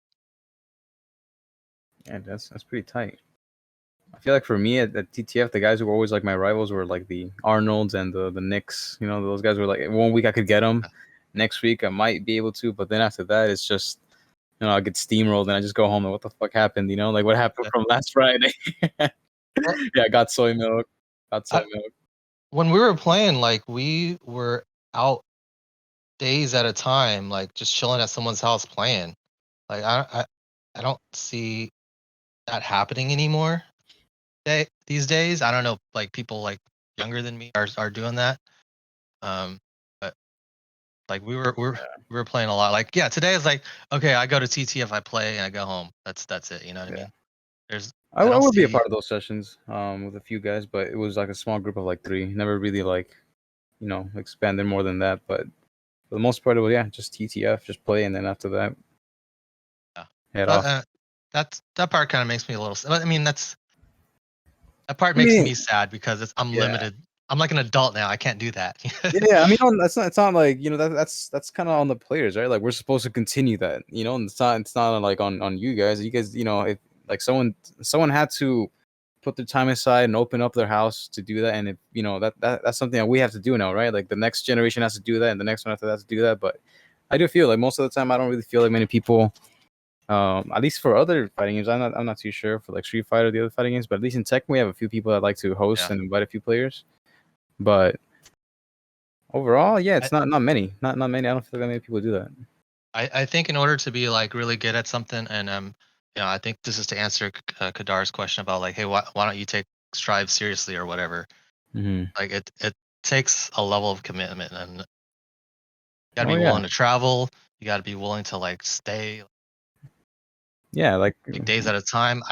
Yeah, that's pretty tight. I feel like for me at TTF, the guys who were always like my rivals were like the Arnolds and the Knicks. Those guys were like 1 week I could get them, next week I might be able to, but then after that it's just I get steamrolled and I just go home and what the fuck happened? Like what happened Yeah. from last Friday? Well, Yeah, I got soy milk. Got soy I, milk. when we were playing, like we were out days at a time, like just chilling at someone's house playing. Like I don't see that happening anymore. These days, I don't know, like people like younger than me are doing that. But like we were playing a lot. Like yeah, today is like okay, I go to TTF, I play, and I go home. That's it. You know what I Yeah. mean? There's I I don't would be a see. part of those sessions with a few guys, but it was like a small group of like three. Never really like expanded more than that. But for the most part, it was just TTF, just play, and then after that, Yeah. head But off. that part kind of makes me a little. I mean, that part I makes mean, me sad because I'm yeah, limited. I'm like an adult now. I can't do that. yeah. I mean, that's not. It's not like that's kind of on the players, right? Like we're supposed to continue that, and it's not like on you guys. You guys, if like someone had to put their time aside and open up their house to do that, and if that's something that we have to do now, right? Like the next generation has to do that, and the next one after that has to do that. But I do feel like most of the time, I don't really feel like many people. At least for other fighting games, I'm not too sure for like Street Fighter, the other fighting games, but at least in Tekken, we have a few people that like to host Yeah. and invite a few players. But overall, yeah, I, it's not many, not many. I don't feel like that many people do that. I think in order to be like really good at something, and I think this is to answer Kadar's question about like, hey, why don't you take Strive seriously or whatever? Hmm. Like it takes a level of commitment, and gotta Oh, be yeah. willing to travel. You gotta be willing to like stay Yeah, like like days at a time.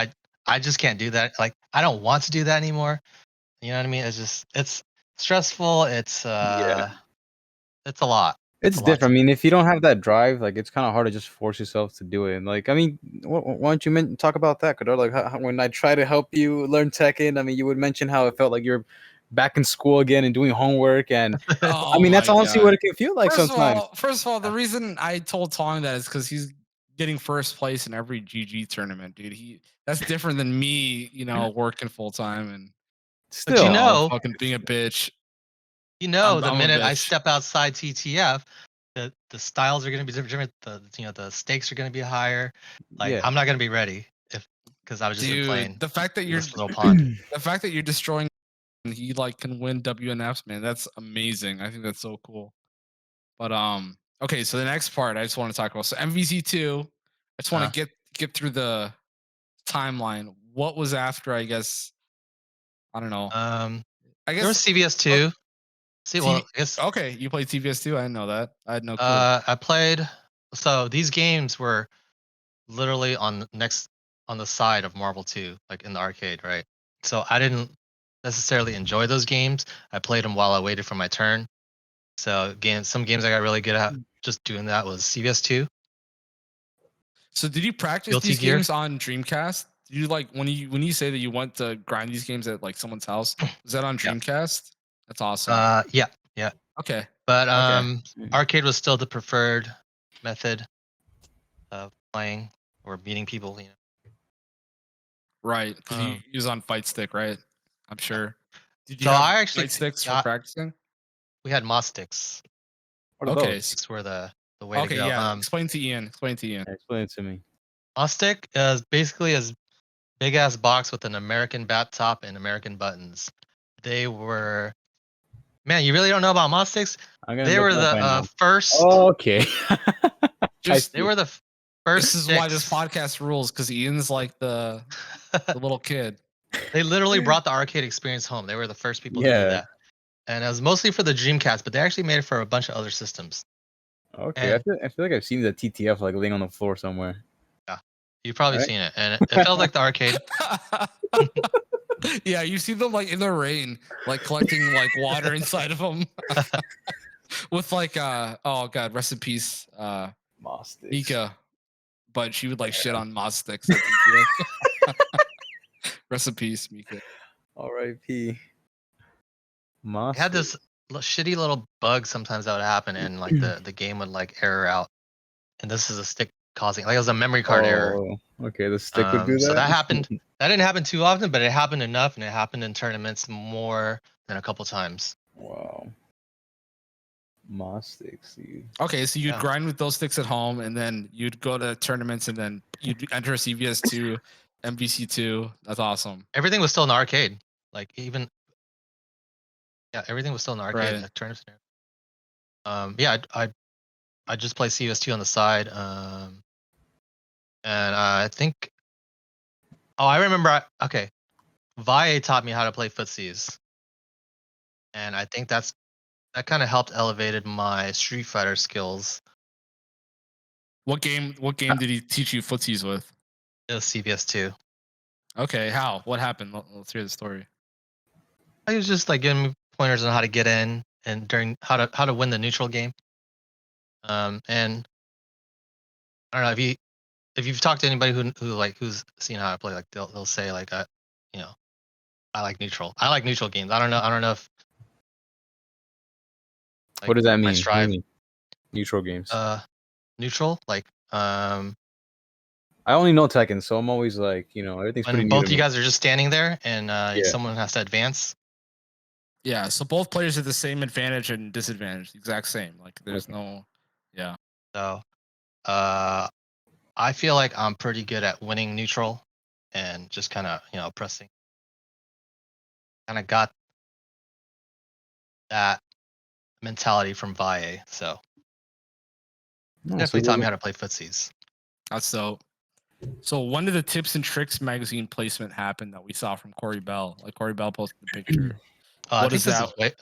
I just can't do that. Like I don't want to do that anymore. You know what I mean? It's stressful. It's yeah. it's a lot. It's A lot different. I mean, if you don't have that drive, like it's kind of hard to just force yourself to do it. And like, I mean, why don't you talk about that? Cause like when I try to help you learn Tekken, I mean, you would mention how it felt like you're back in school again and doing homework, and I Oh mean, that's my honestly god. what it can feel like sometimes. First of all, the reason I told Tong that is because he's getting first place in every GG tournament, dude. That's different than me, working full time and But you Still, know, fucking being a bitch. the I'm a minute I bitch. step outside TTF, the styles are gonna be different. The stakes are gonna be higher. Like yeah. I'm not gonna be ready because I was just been Dude, playing the fact that in you're this little pond. the fact that you're destroying and he like can win WNFs, man, that's amazing. I think that's so cool. But okay, so the next part I just want to talk about. So MVC2, I just want to get through the timeline. What was after, I guess, I don't know. I There was guess CVS two. See, well, I guess okay, you played TVS2. I didn't know that. I had no clue. I played. So these games were literally on the side of Marvel 2, like in the arcade, right? So I didn't necessarily enjoy those games. I played them while I waited for my turn. So some games I got really good at just doing that was CVS 2, So did you practice Guilty these Gear. games on Dreamcast? Did you like when you say that you went to grind these games at like someone's house? Was that on Yeah. Dreamcast? That's awesome. Yeah. Okay. But Okay. arcade was still the preferred method of playing or meeting people. Right, because you Um, use on Fight Stick, right? I'm sure. Did you so have I actually Fight Sticks for got practicing? we had Moss sticks. What are Okay. those? Sticks were the way to Okay, go. yeah. Explain to Ian. Explain to Ian. Explain it to me. Moss stick is basically as big ass box with an American bat top and American buttons. They were, man, you really don't know about Moss sticks? I'm gonna They look were them up the right now. first. Okay. Just They were the first this is why this sticks. podcast rules, because Ian's like the little kid. They literally brought the arcade experience home. They were the first people to do Yeah. that. And it was mostly for the Dreamcast, but they actually made it for a bunch of other systems. Okay. And I feel like I've seen the TTF like laying on the floor somewhere. yeah, you've probably Right? seen it. And it felt like the arcade. Yeah, you see them like in the rain, like collecting like water inside of them, with like oh god, rest in peace, Moss sticks. Mika, but she would like shit on Moss sticks at TTF. Rest in peace, Mika. R.I.P. Moss It had sticks. this shitty little bug sometimes that would happen, and like the game would like error out. And this is a stick causing, like it was a memory card error. Oh, okay. The stick would do So that. that happened. That didn't happen too often, but it happened enough, and it happened in tournaments more than a couple times. Wow. Moss sticks, dude. Okay, so you'd Yeah. grind with those sticks at home, and then you'd go to tournaments, and then you'd enter CVS2, MVC2. That's awesome. Everything was still in the arcade. Like even, yeah, everything was still in the arcade. Right. Like tournaments. Yeah, I just play CS2 on the side. And I think, oh, I remember. Okay, Valle taught me how to play footsies, and I think that kind of helped elevated my Street Fighter skills. What game did he teach you footsies with? It was CVS2. Okay, how? What happened? Let's hear the story. He was just like giving me pointers on how to get in and during how to win the neutral game. And I don't know if you've talked to anybody who's seen how I play, like they'll say like I like neutral. I like neutral games. I don't know if like, What does that my mean? What do you strive mean? Neutral games. neutral like I only know Tekken, so I'm always like, everything's pretty when new both to you me. guys are just standing there and someone has to advance. Yeah, so both players have the same advantage and disadvantage, the exact same. Like there's Okay. no, yeah. So I feel like I'm pretty good at winning neutral and just kind of pressing. Kind of got that mentality from Valle, so No, definitely taught me how to play footsies. That's so. So when did the Tips and Tricks magazine placement happen that we saw from Corey Bell? Like Corey Bell posted the picture. I What think is that?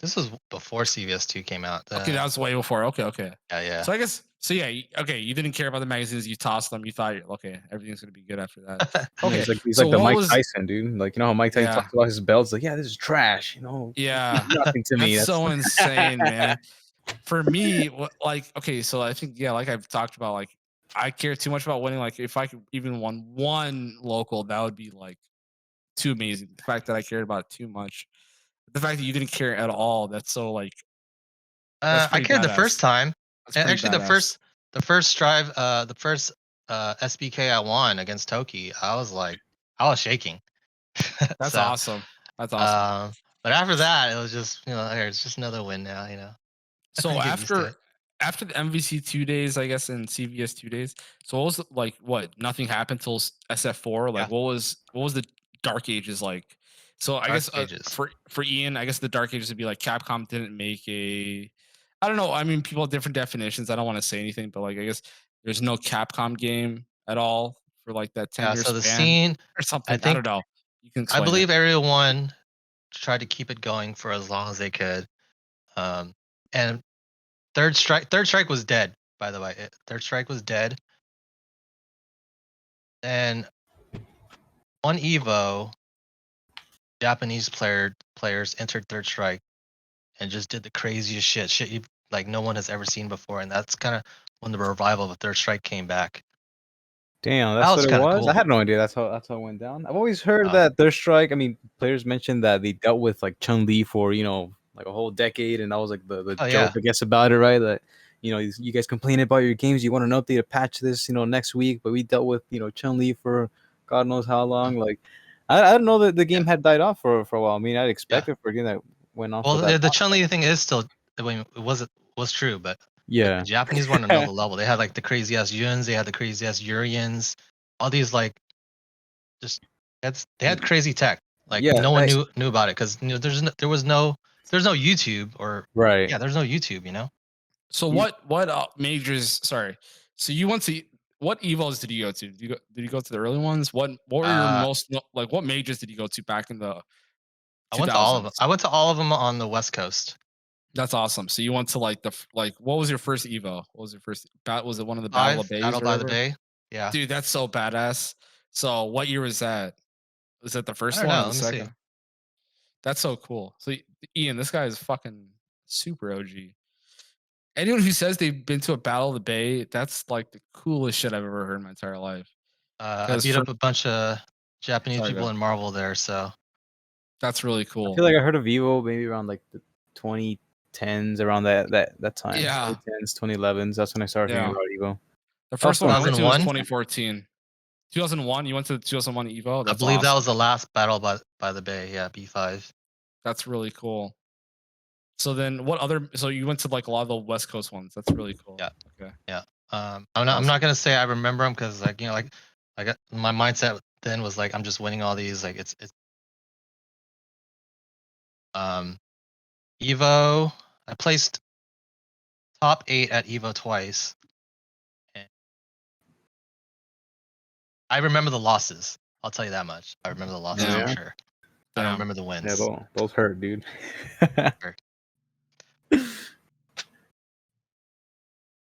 This was before CVS2 came out. Okay, that was way before. Okay. Yeah. So I guess okay, you didn't care about the magazines, you tossed them, you thought okay, everything's gonna be good after that. Yeah, Okay. he's So like the what Mike was Tyson, dude. Like, you know how Mike Tyson Yeah. talks about his belts? Like, yeah, this is trash. You know, Yeah. nothing to me. That's That's so insane, man. For me, like okay, so I think like I've talked about, like I care too much about winning. Like if I could even win one local, that would be like too amazing. The fact that I cared about it too much, the fact that you didn't care at all, that's so like that's I pretty cared the badass. first time. That's And pretty actually, badass. the first strive, the first SBK I won against Toki, I was shaking. That's So, awesome. That's awesome. but after that, it was just it's just another win now. So Get used to it. after the MVC 2 days, I guess, and CVS 2 days. So what was like what? Nothing happened till SF4. Like Yeah. what was the Dark Ages like? So I guess Dark Ages. for Ian, I guess the Dark Ages would be like Capcom didn't make a. I don't know. I mean, people have different definitions. I don't want to say anything, but like I guess there's no Capcom game at all for like that 10-year So the span scene, or something. I I think, don't know. You can I explain believe it. everyone tried to keep it going for as long as they could. And Third Strike was dead, by the way. Third Strike was dead. And one Evo, Japanese players entered Third Strike and just did the craziest shit like no one has ever seen before. And that's kind of when the revival of Third Strike came back. damn. That That's was what it kind of was. cool. I had no idea. That's how it went down. I've always heard that Third Strike. I mean, players mentioned that they dealt with like Chun-Li for like a whole decade, and that was like the Oh, joke, yeah. I guess, about it, right? That you guys complain about your games. You want an update to patch this, next week, but we dealt with Chun-Li for God knows how long. Like, I don't know that the game had died off for a while. I mean, I'd expect it for a game that went on Well, for that the long. Chun-Li thing is still, I mean, it was true, but Yeah. the Japanese were on another level. They had like the crazy ass Yuns, they had the crazy ass Urians, all these like they had crazy tech. Like Yeah, no one knew about it because there was no YouTube or right. there's no YouTube. So what majors? Sorry. So you went to what evos did you go to? Did you go to the early ones? What were your most like? What majors did you go to back in the 2000s? I went to all of them. I went to all of them on the West Coast. That's awesome. So you went to like what was your first evo? What was your first? Was it one of the Battle of Bays? Battle by the Bay. Yeah. Dude, that's so badass. So what year was that? Was that the first I don't one know. or the Let me second? see. That's so cool. So Ian, this guy is fucking super OG. Anyone who says they've been to a Battle of the Bay, that's like the coolest shit I've ever heard in my entire life. I beat up a bunch of Japanese people in Marvel there, so that's really cool. I feel like I heard of Evo maybe around like the 2010s, around that time. Yeah. 2010s, 2011s. That's when I started hearing about Evo. The first one I went to was 2001? 2014. 2001. You went to the 2001 Evo. That's I believe that awesome. was the last Battle by the Bay. Yeah, B5. That's really cool. So then, what other? So you went to like a lot of the West Coast ones. That's really cool. Yeah. Okay. Yeah. I'm not gonna say I remember them because like I got my mindset then was like I'm just winning all these. Like it's Evo. I placed top 8 at Evo twice. And I remember the losses. I'll tell you that much. I remember the losses for sure. I don't remember the wins. Yeah, those hurt, dude.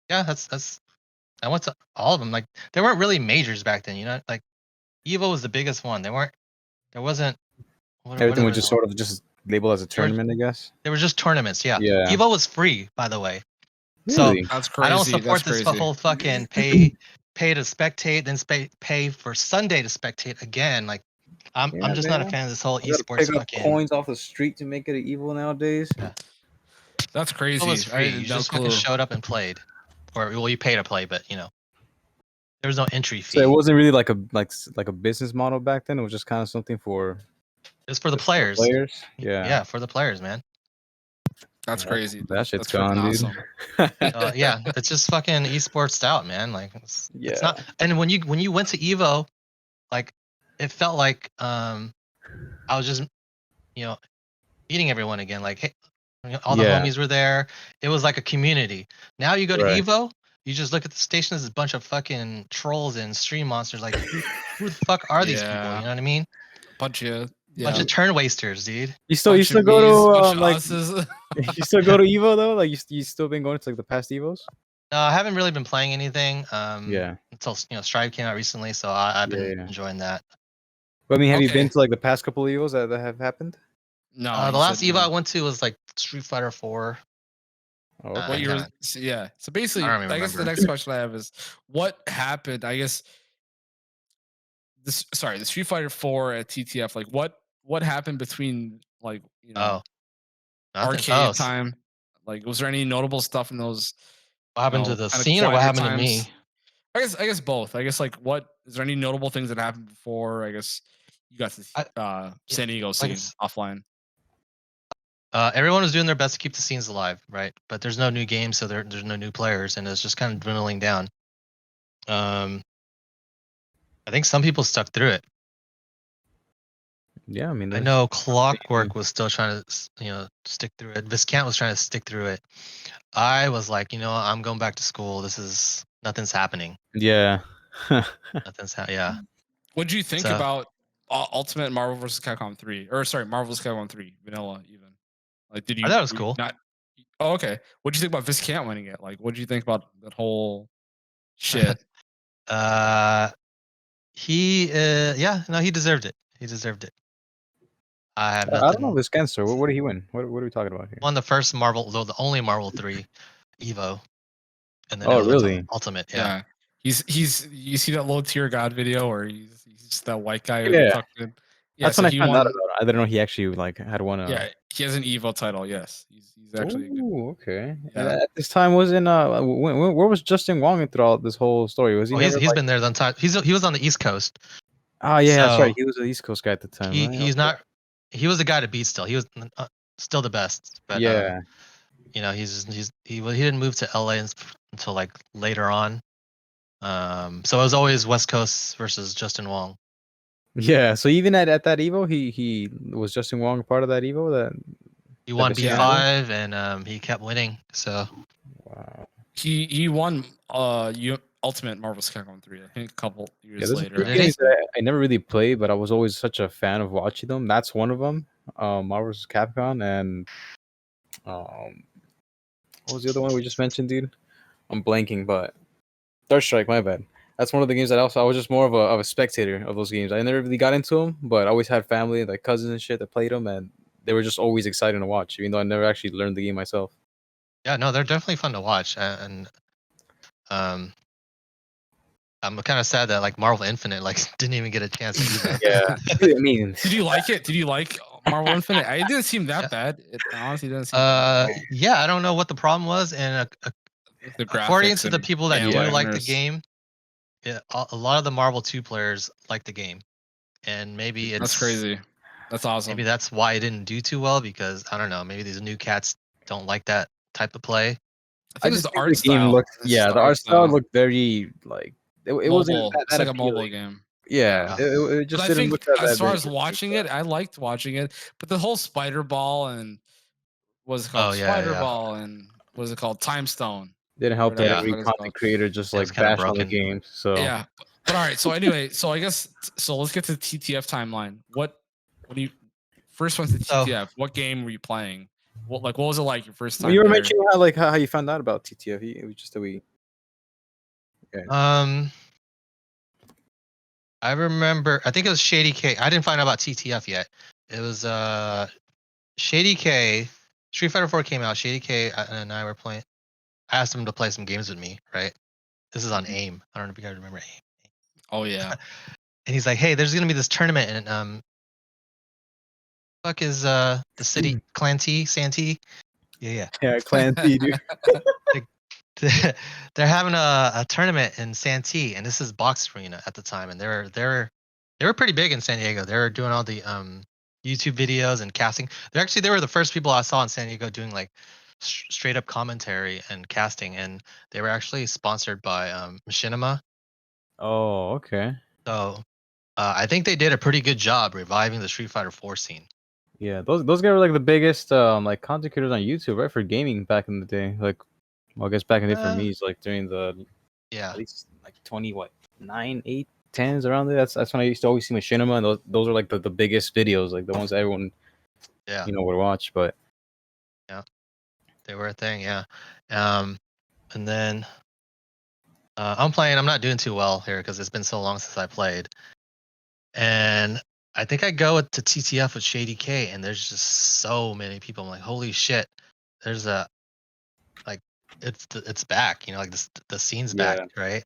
Yeah, that's. I went to all of them. Like they weren't really majors back then, Like Evo was the biggest one. There wasn't. Everything was just sort of just labeled as a tournament, I guess. They were just tournaments. Yeah. Yeah. Evo was free, by the way. Really? So that's crazy. I don't support this whole fucking pay to spectate, then pay for Sunday to spectate again. Like I'm just not a fan of this whole esports fucking coins off the street to make it an Evo nowadays. Yeah. That's crazy. It was free. You just fucking showed up and played, or well, you pay to play, but there was no entry fee. So it wasn't really like a business model back then. It was just kind of something for. It's for the players. Yeah. Yeah, for the players, man. That's crazy. That shit's gone, dude. Awesome. Yeah, it's just fucking esports out, man. Like it's not. And when you went to Evo, like it felt like I was just meeting everyone again. Like hey, all the homies were there. It was like a community. Now you go to Evo, you just look at the station as a bunch of fucking trolls and stream monsters. Like who the fuck are these people? You know what I mean? Bunch of turn wasters, dude. You still go to like You still go to Evo though? Like you still been going to like the past Evos? No, I haven't really been playing anything. Yeah. Until Strive came out recently, so I've been Yeah. enjoying that. But I mean, have you been Okay. to like the past couple of Evos that have happened? No, The he last said Evo I no. went to was like Street Fighter 4. Oh, What okay. year? kinda- Yeah. So basically, I don't even I guess the remember. next question I have is, what happened? I guess the Street Fighter 4 at TTF. Like, what happened between like Oh, nothing. arcade time? Like, was there any notable stuff in those What happened to the kind of scene or what quieter happened to times? me? I guess both. I guess like what is there any notable things that happened before? I guess you got to I, yeah, San Diego like scene offline. everyone was doing their best to keep the scenes alive, right? But there's no new games, so there's no new players, and it's just kind of dwindling down. Um, I think some people stuck through it. Yeah, I mean, I that's know Clockwork was still trying to, stick through it. Viscount was trying to stick through it. I was like, I'm going back to school. Nothing's happening. yeah. Yeah. What did you think So about Ultimate Marvel vs. Capcom 3? Or sorry, Marvel vs. Capcom 3 Vanilla even? Like, I thought it was were you cool. not? Oh, okay. What do you think about Viscount winning it? Like, what do you think about that whole shit? he deserved it. He deserved it. I have I don't know nothing. this cancer. What did he win? What are we talking about here? Won the first Marvel, though the only Marvel 3 Evo, and then it Oh, was really? Ultimate. Yeah. Yeah. He's you see that low tier god video where he's just that white guy with the Yeah, tucked in. Yeah, that's so when I he found out about won. it. I didn't know he actually like had won a. Yeah, he has an Evo title. Yes, he's actually a good. Oh, okay. And Yeah, at this time, wasn't where was Justin Wong throughout this whole story? Was he Oh, never he's like? been there the entire. He was on the East Coast, Oh, yeah, that's right. so He was an East Coast guy at the time, right? he's Okay. not. He was the guy to beat still. He was still the best, but Yeah, he didn't move to LA until like later on. So it was always West Coast versus Justin Wong. yeah. So even at that Evo, he was Justin Wong a part of that Evo that He won Viscount Yeah. won? B5 and he kept winning. So Wow. he won Ultimate Marvel vs. Capcom 3. I think a couple Yeah, years there's a few later. Did he? games that I never really played, but I was always such a fan of watching them. That's one of them. Marvel vs. Capcom and um, what was the other one we just mentioned, dude? I'm blanking, but Third Strike. My bad. That's one of the games that I was just more of a spectator of those games. I never really got into them, but I always had family, like cousins and shit, that played them, and they were just always exciting to watch, even though I never actually learned the game myself. Yeah, no, they're definitely fun to watch, and um, I'm kind of sad that like Marvel Infinite like didn't even get a chance either. Yeah, I mean, Did you like it? Did you like Marvel Infinite? It didn't seem Yeah. that bad. It honestly didn't seem that bad. Yeah, I don't know what the problem was, and With the according graphics to the and people that do Yeah. like the animators. game, a lot of the Marvel 2 players like the game, and maybe That's crazy. That's awesome. maybe that's why it didn't do too well because I don't know, maybe these new cats don't like that type of play. I I think it's just the think art the game style. looked. It's just Yeah, the art style looked very like it wasn't mobile. It's that like a mobile appealing. game. Yeah, Yeah. it But just I didn't think look that as far very as good. watching it, I liked watching it. But the whole spider ball and what's it called? Oh yeah, Spider yeah. ball and what's it called? Time Stone. Didn't help that Whatever the Yeah. every fuck it's content called. creator just It was like kind of bashed on the broken. game. So Yeah. But all right. So anyway, so I guess so let's get to the TTF timeline. What do you first one's the So TTF? What game were you playing? What was it like your first well, time you were there? mentioning how you found out about TTF. It was just that we. Yeah. I remember I think it was Shady K. I didn't find out about TTF yet. It was Shady K. Street Fighter 4 came out. Shady K and I were playing. I asked him to play some games with me, right? This is on AIM. I don't know if you guys remember AIM. Oh yeah. And he's like, "Hey, there's gonna be this tournament, and fuck is the city Clan T, Santee? Yeah, Yeah, Clan T, dude. yeah. They're having a tournament in Santee, and this is Box Arena at the time, and they were pretty big in San Diego. They were doing all the YouTube videos and casting. They were the first people I saw in San Diego doing like straight up commentary and casting, and they were actually sponsored by Machinima. Oh, okay. So I think they did a pretty good job reviving the Street Fighter 4 scene. Yeah, those guys were like the biggest like content creators on YouTube, right, for gaming back in the day. Like, well, I guess back in the day for me, it's like during the Yeah. at least like 9, 8, 10s around there. That's when I used to always see Machinima, and those are like the biggest videos, like the ones that everyone Yeah. would watch. But Yeah. They were a thing, yeah. And then I'm playing. I'm not doing too well here because it's been so long since I played. And I think I go to TTF with Shady K, and there's just so many people. I'm like, holy shit! There's a like, it's back. You know, like the scene's back, Yeah. right?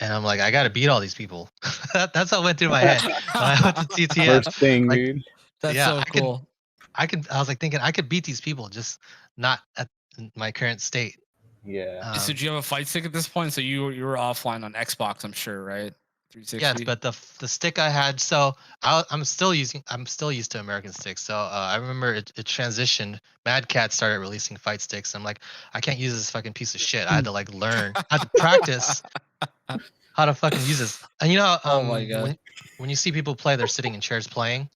And I'm like, I gotta beat all these people. That's what went through my head when I went to TTF. First thing, Like, dude. That's yeah, so cool. I was like thinking I could beat these people, just not at my current state. Yeah. So do you have a fight stick at this point? So you were offline on Xbox, I'm sure, right? 360. Yes, but the stick I had, so I'm still used to American sticks. So I remember it transitioned. Mad Cat started releasing fight sticks. I'm like, I can't use this fucking piece of shit. I had to like learn, I had to practice how to fucking use this. And you know, Oh my God. when you see people play, they're sitting in chairs playing.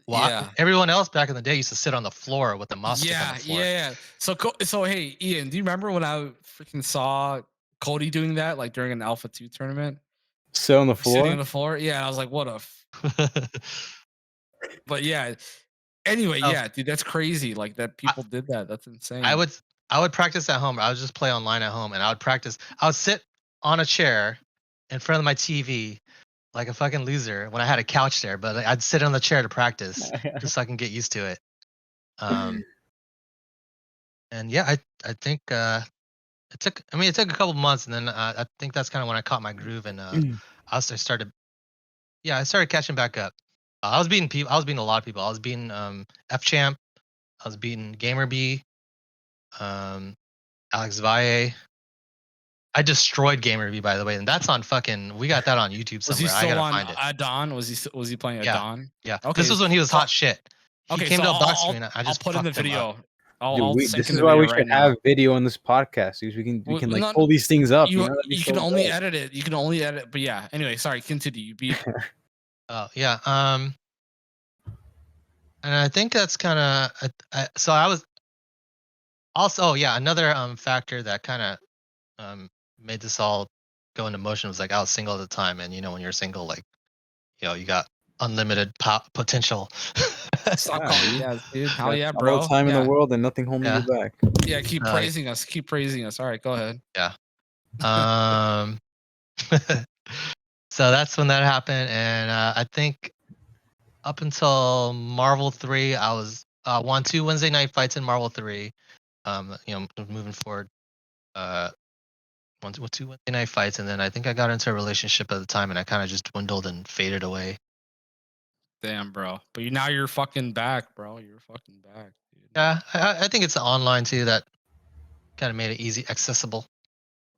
Well, Yeah. everyone else back in the day used to sit on the floor with the mouse stick on Yeah, the floor. yeah. So hey, Ian, do you remember when I freaking saw Cody doing that like during an Alpha 2 tournament? Sit on the Sitting on floor. the floor? Yeah, and I was like, what a but yeah. Anyway, Oh. yeah, dude, that's crazy. Like that people did that. That's insane. I would practice at home. I would just play online at home, and I would practice. I would sit on a chair in front of my TV like a fucking loser when I had a couch there, but I'd sit on the chair to practice just so I can get used to it. And yeah, I think it took a couple months, and then I think that's kind of when I caught my groove, and I started catching back up. I was beating people. I was beating a lot of people. I was beating F Champ. I was beating Gamer B. Alex Valle. I destroyed Gamer B, by the way, and that's on fucking. We got that on YouTube was he somewhere. I still gotta on find it. Adon? Was he playing Yeah. Adon? Yeah. Okay. This was when he was hot shit. He Okay, came so to a box I'll, screen. I just I'll put in the fucked him up. video. I'll Dude, sync this in is the why video we right should now. have video on this podcast, because we can like Not- pull these things up. You, You know, that'd be you so can only dope. edit it. You can only edit. But yeah. Anyway, sorry. Continue. You beat. Oh yeah. And I think that's kind of. So I was. Also, oh yeah, another factor that kind of made this all go into motion was like I was single at the time, and you know when you're single, like you got unlimited potential. Stop Yeah, calling dude. me. Yeah, dude. Hell Got yeah, all bro. the time in Yeah. the world and nothing holding Yeah. you back. Yeah, keep Like- praising us. Keep praising us. All right, go ahead. Yeah. So that's when that happened, and I think up until Marvel 3, I was won 2 Wednesday night fights in Marvel 3. Moving forward, won 2 Wednesday night fights, and then I think I got into a relationship at the time, and I kind of just dwindled and faded away. Damn, bro. But now you're fucking back, bro. You're fucking back, dude. Yeah, I think it's the online too that kind of made it easy, accessible.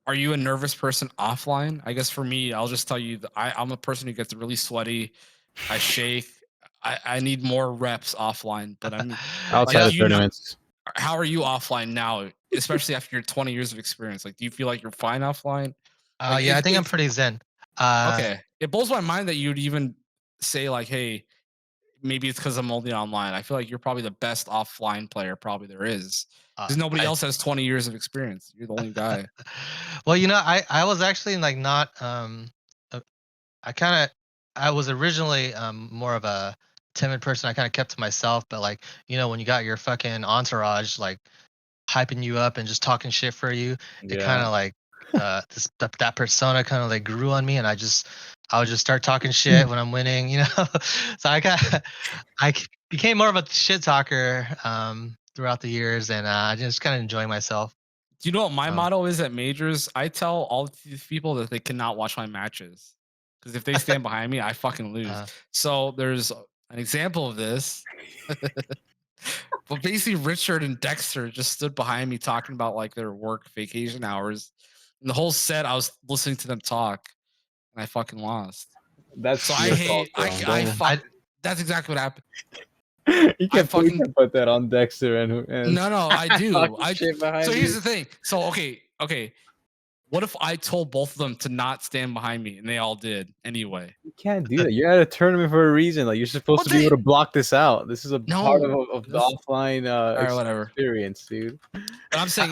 Are you a nervous person offline? I guess for me, I'll just tell you that I'm a person who gets really sweaty. I shake. I need more reps offline. But I mean, Outside of tournaments. how are you offline now, especially after your 20 years of experience? Like, do you feel like you're fine offline? Like, Yeah, I think I'm pretty zen. Okay. It blows my mind that you'd even say like, hey, maybe it's because I'm only online. I feel like you're probably the best offline player probably there is. Because nobody else has 20 years of experience. You're the only guy. Well, I was actually like not I was originally more of a timid person. I kind of kept to myself, but like, when you got your fucking entourage like hyping you up and just talking shit for you, it kind of like that persona kind of like grew on me, and I would just start talking shit when I'm winning. So I became more of a shit talker throughout the years, and I just kind of enjoying myself. Do you know what my motto is at majors? I tell all these people that they cannot watch my matches because if they stand behind me, I fucking lose. So there's an example of this. But basically, Richard and Dexter just stood behind me talking about like their work vacation hours. And the whole set, I was listening to them talk, and I fucking lost. That's so I hate. That's exactly what happened. You can't put that on Dexter and no, I do. So here's you. the thing. So okay. What if I told both of them to not stand behind me and they all did anyway? You can't do that. You're at a tournament for a reason. Like you're supposed to be able to block this out. This is a part of the offline whatever experience, dude. But I'm saying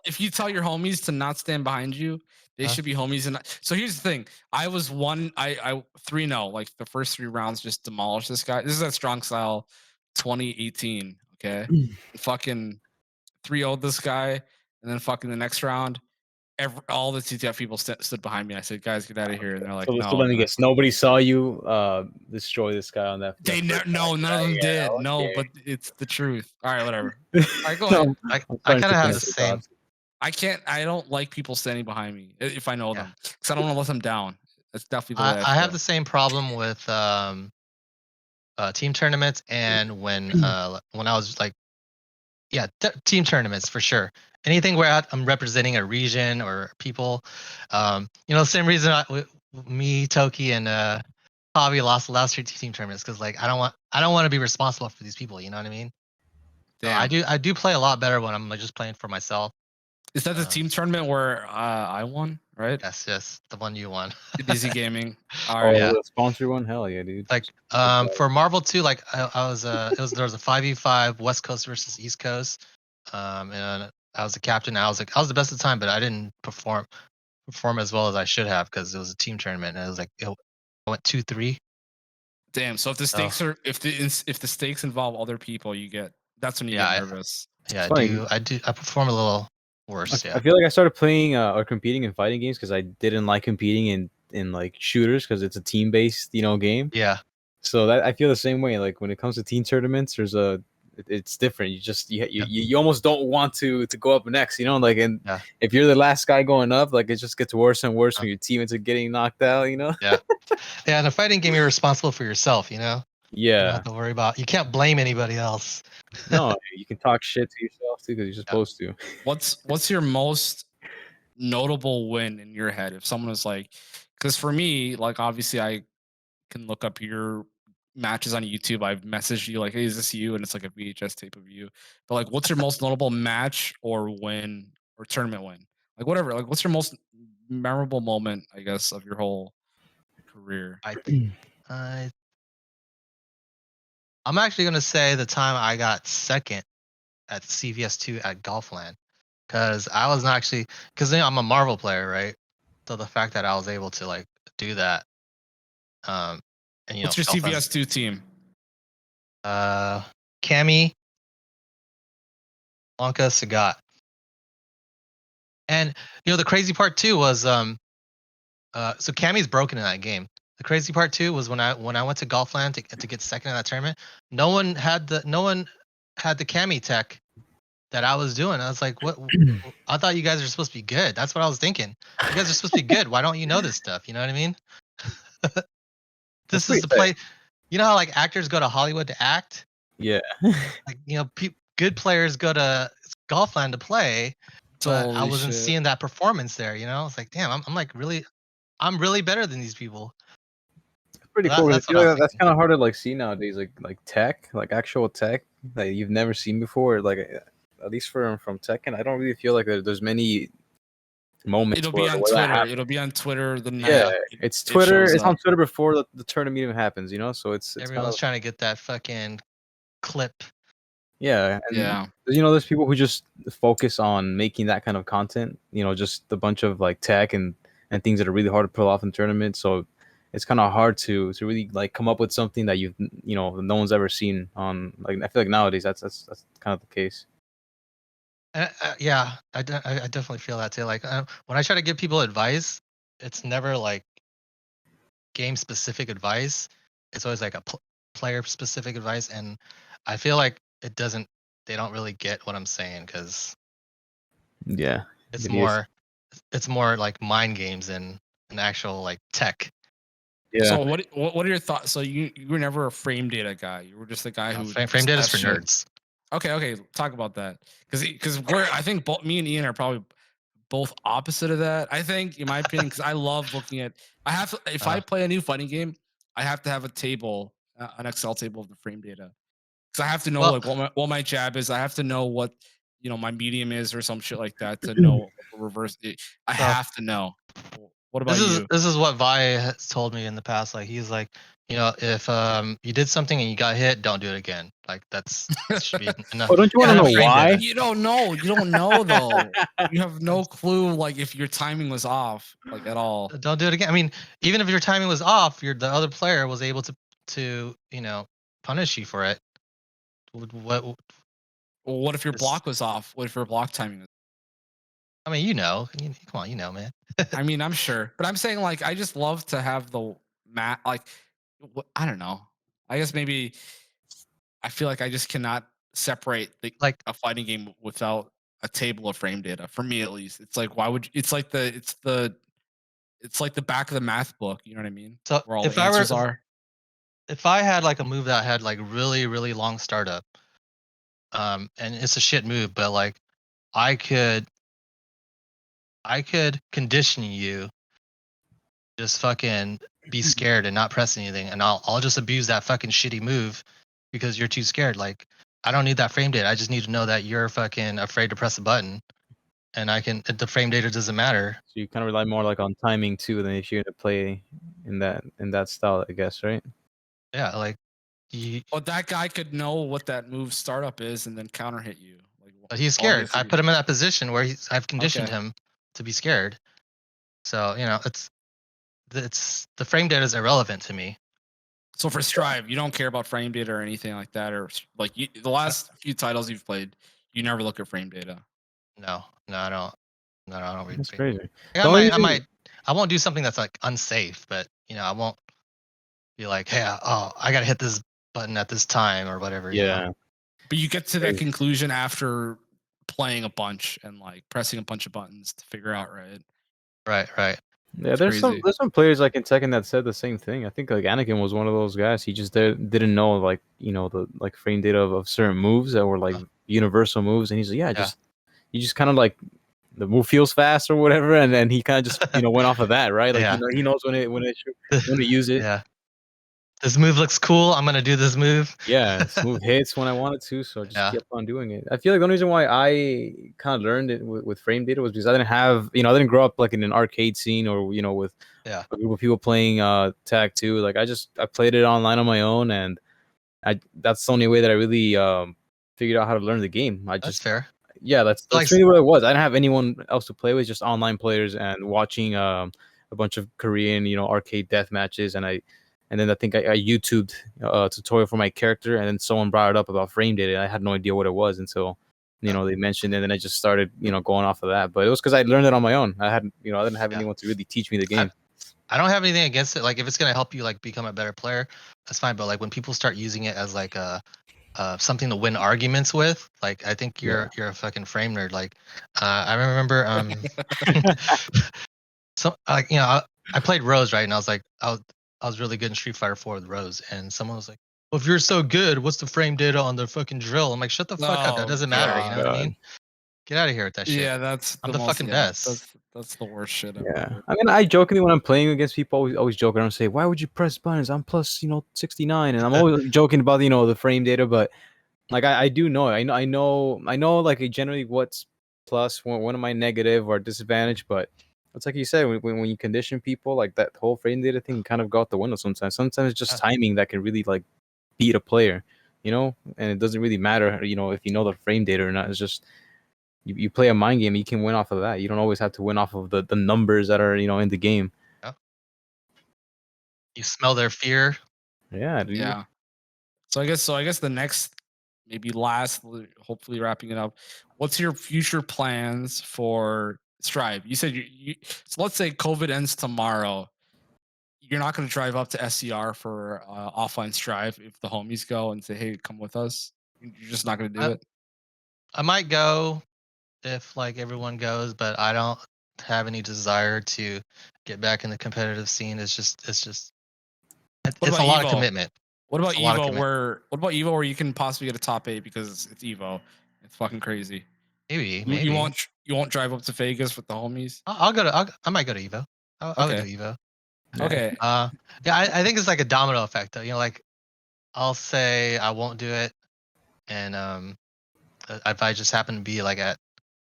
if you tell your homies to not stand behind you, they should be homies. And so here's the thing. I was I 3-0. Like the first 3 rounds just demolished this guy. This is that strong style 2018. Okay. Fucking 3-0'd this guy, and then fucking the next round, all the TTF people stood behind me. I said, "Guys, get out of here!" And they're like, So "No." let me guess. Nobody saw you destroy this guy on that. They no, none of them did. No, but it's the truth. All right, whatever. All right, go ahead. I kind of have the same. I don't like people standing behind me if I know them, because I don't want to let them down. That's definitely the way I have the same problem with team tournaments and when I was like, team tournaments for sure. Anything where I'm representing a region or people, the same reason me, Toki, and Javi lost the last 2 team tournaments, because like I don't want to be responsible for these people. You know what I mean? So I do play a lot better when I'm just playing for myself. Is that the team tournament where I won, right? Yes, the one you won. DC Gaming. All right, the sponsor one, hell yeah, dude. Like for Marvel 2, like I was there was a 5v5 West Coast versus East Coast, and I was the captain. I was the best of the time, but I didn't perform as well as I should have, because it was a team tournament, and it was like I went 2-3. Damn. So if the stakes are if the stakes involve other people, that's when you get nervous. I perform a little worse. I feel like I started playing or competing in fighting games because I didn't like competing in like shooters, because it's a team based game. Yeah. So that I feel the same way. Like when it comes to team tournaments, it's different. You almost don't want to go up next, and if you're the last guy going up, like it just gets worse and worse when your teammates are getting knocked out, Yeah. In a fighting game, you're responsible for yourself, Yeah. You don't have to worry about. You can't blame anybody else. No, you can talk shit to yourself too, because you're supposed to. What's your most notable win in your head? If someone is like, because for me, like obviously I can look up your matches on YouTube. I've messaged you like, "Hey, is this you?" And it's like a VHS tape of you. But like, what's your most notable match or win or tournament win? Like whatever. Like, what's your most memorable moment, I guess, of your whole career? I'm actually gonna say the time I got second at CVS2 at Golfland, because I was actually I'm a Marvel player, right? So the fact that I was able to like do that, and what's your CVS2 team? Cammy, Blanca, Sagat, and the crazy part too was so Cammy's broken in that game. The crazy part too was when I went to Golfland to get second in that tournament, no one had the Cammy tech that I was doing. I was like, what? I thought you guys are supposed to be good. That's what I was thinking. You guys are supposed to be good. Why don't you know this stuff? You know what I mean? This is the play. You know how like actors go to Hollywood to act? Yeah. Like good players go to Golfland to play, but I wasn't seeing that performance there. I was like, damn, I'm really better than these people. Pretty cool. That's kind of hard to like see nowadays, like tech, like actual tech that you've never seen before. Like at least from Tekken, I don't really feel like there's many moments. It'll be on Twitter. It'll be on Twitter the night. Yeah, it's Twitter. It's on Twitter before the tournament even happens. So it's everyone's trying to get that fucking clip. Yeah, there's people who just focus on making that kind of content. Just a bunch of like tech and things that are really hard to pull off in tournaments. So it's kind of hard to really like come up with something that no one's ever seen on. Like I feel like nowadays that's kind of the case. Yeah, I definitely feel that too. Like when I try to give people advice, it's never like game specific advice. It's always like a player specific advice, and I feel like they don't really get what I'm saying, because it's more like mind games than an actual like tech. Yeah. So what are your thoughts? So you were never a frame data guy. You were just the guy who frame data is for nerds. Okay, talk about that, because I think me and Ian are probably both opposite of that. I think, in my opinion, because I love looking at. If I play a new fighting game, I have to have a table, an Excel table of the frame data, because I have to know what my jab is. I have to know what my medium is or some shit like that to know reverse. I have to know. What about you? This is what Vi has told me in the past. Like he's like, if you did something and you got hit, don't do it again. Like that should be enough. Don't you want to know why? You don't know. You don't know though. You have no clue. Like if your timing was off, like at all. Don't do it again. I mean, even if your timing was off, the other player was able to punish you for it. Well, what if your It's- block was off? What if your block timing was? I mean, come on, man. I mean, I'm sure, but I'm saying like I just love to have the mat. Like, I don't know. I guess maybe I feel like I just cannot separate Like, a fighting game without a table of frame data. For me, at least, it's like why would you, it's like the back of the math book. You know what I mean? so Where all the answers are. if I had like a move that had like really, really long startup, and it's a shit move, but like I could condition you just fucking be scared and not press anything, and I'll just abuse that fucking shitty move because you're too scared. Like I don't need that frame data. I just need to know that you're fucking afraid to press a button, and the frame data doesn't matter. So you kind of rely more like on timing too than if you're gonna play in that style, I guess, right? Yeah, like But that guy could know what that move startup is and then counter hit you. Like but he's all you scared. have to I do- put him in that position where I've conditioned Okay. him to be scared. So it's the frame data is irrelevant to me. So for Strive, you don't care about frame data or anything like that, or like the last few titles you've played, you never look at frame data. No, I don't. No, I don't read. That's crazy. Like, The only reason- I won't do something that's like unsafe, but I won't be like, hey, I gotta hit this button at this time or whatever. Yeah. But you get to that conclusion after playing a bunch and like pressing a bunch of buttons to figure out, right? Right. Yeah, It's there's crazy. some players like in Tekken that said the same thing. I think like Anakin was one of those guys. He just didn't know like the like frame data of certain moves that were like universal moves, and he's like, you just kind of like the move feels fast or whatever, and then he kind of just went off of that, right? Like Yeah. he knows when to use it. Yeah. This move looks cool. I'm gonna do this move. Yeah, smooth hits when I wanted to, so I just Yeah. kept on doing it. I feel like the only reason why I kind of learned it with frame data was because I didn't have, I didn't grow up like in an arcade scene or with Yeah. a group of people playing tag 2. Like I played it online on my own, and that's the only way that I really figured out how to learn the game. That's fair. Yeah, that's Like- really what it was. I didn't have anyone else to play with, just online players and watching a bunch of Korean, arcade death matches, and then I think I YouTubed a tutorial for my character, and then someone brought it up about frame data, and I had no idea what it was until they mentioned it, and then I just started going off of that. But it was because I learned it on my own. I hadn't I didn't have anyone to really teach me the game. I don't have anything against it. Like if it's gonna help you like become a better player, that's fine. But like when people start using it as like something to win arguments with, like I think you're a fucking frame nerd. Like I remember so like I played Rose, right, and I was like I was really good in Street Fighter 4 with Rose, and someone was like, well, if you're so good, what's the frame data on the fucking drill? I'm like, shut the fuck up. That doesn't matter. You know what I mean? Get out of here with that shit. Yeah, I'm the fucking best. That's the worst shit Yeah, ever. I mean, I jokingly when I'm playing against people, always joke around and say, "Why would you press buttons? I'm plus 69," and I'm always joking about the frame data, but like I do know it. I know like generally what's plus, when am I negative or disadvantage, but it's like you said, when you condition people, like that whole frame data thing kind of go out the window sometimes. Sometimes it's just timing that can really like beat a player, and it doesn't really matter, if you know the frame data or not. It's just you play a mind game, you can win off of that. You don't always have to win off of the numbers that are in the game. Yeah. You smell their fear. Yeah, dude. Yeah. So I guess the next, maybe last, hopefully wrapping it up. What's your future plans for Strive? You said so let's say COVID ends tomorrow. You're not going to drive up to SCR for offline Strive if the homies go and say, "Hey, come with us." You're just not going to do it. I might go if like everyone goes, but I don't have any desire to get back in the competitive scene. It's a lot of commitment. What about It's a lot of Evo? What about Evo where you can possibly get a top 8 because it's Evo? It's fucking crazy. Maybe You won't drive up to Vegas with the homies. I might go to Evo. I'll Okay. go to Evo. Okay. Yeah, I think it's like a domino effect though. Like I'll say I won't do it, and if I just happen to be like at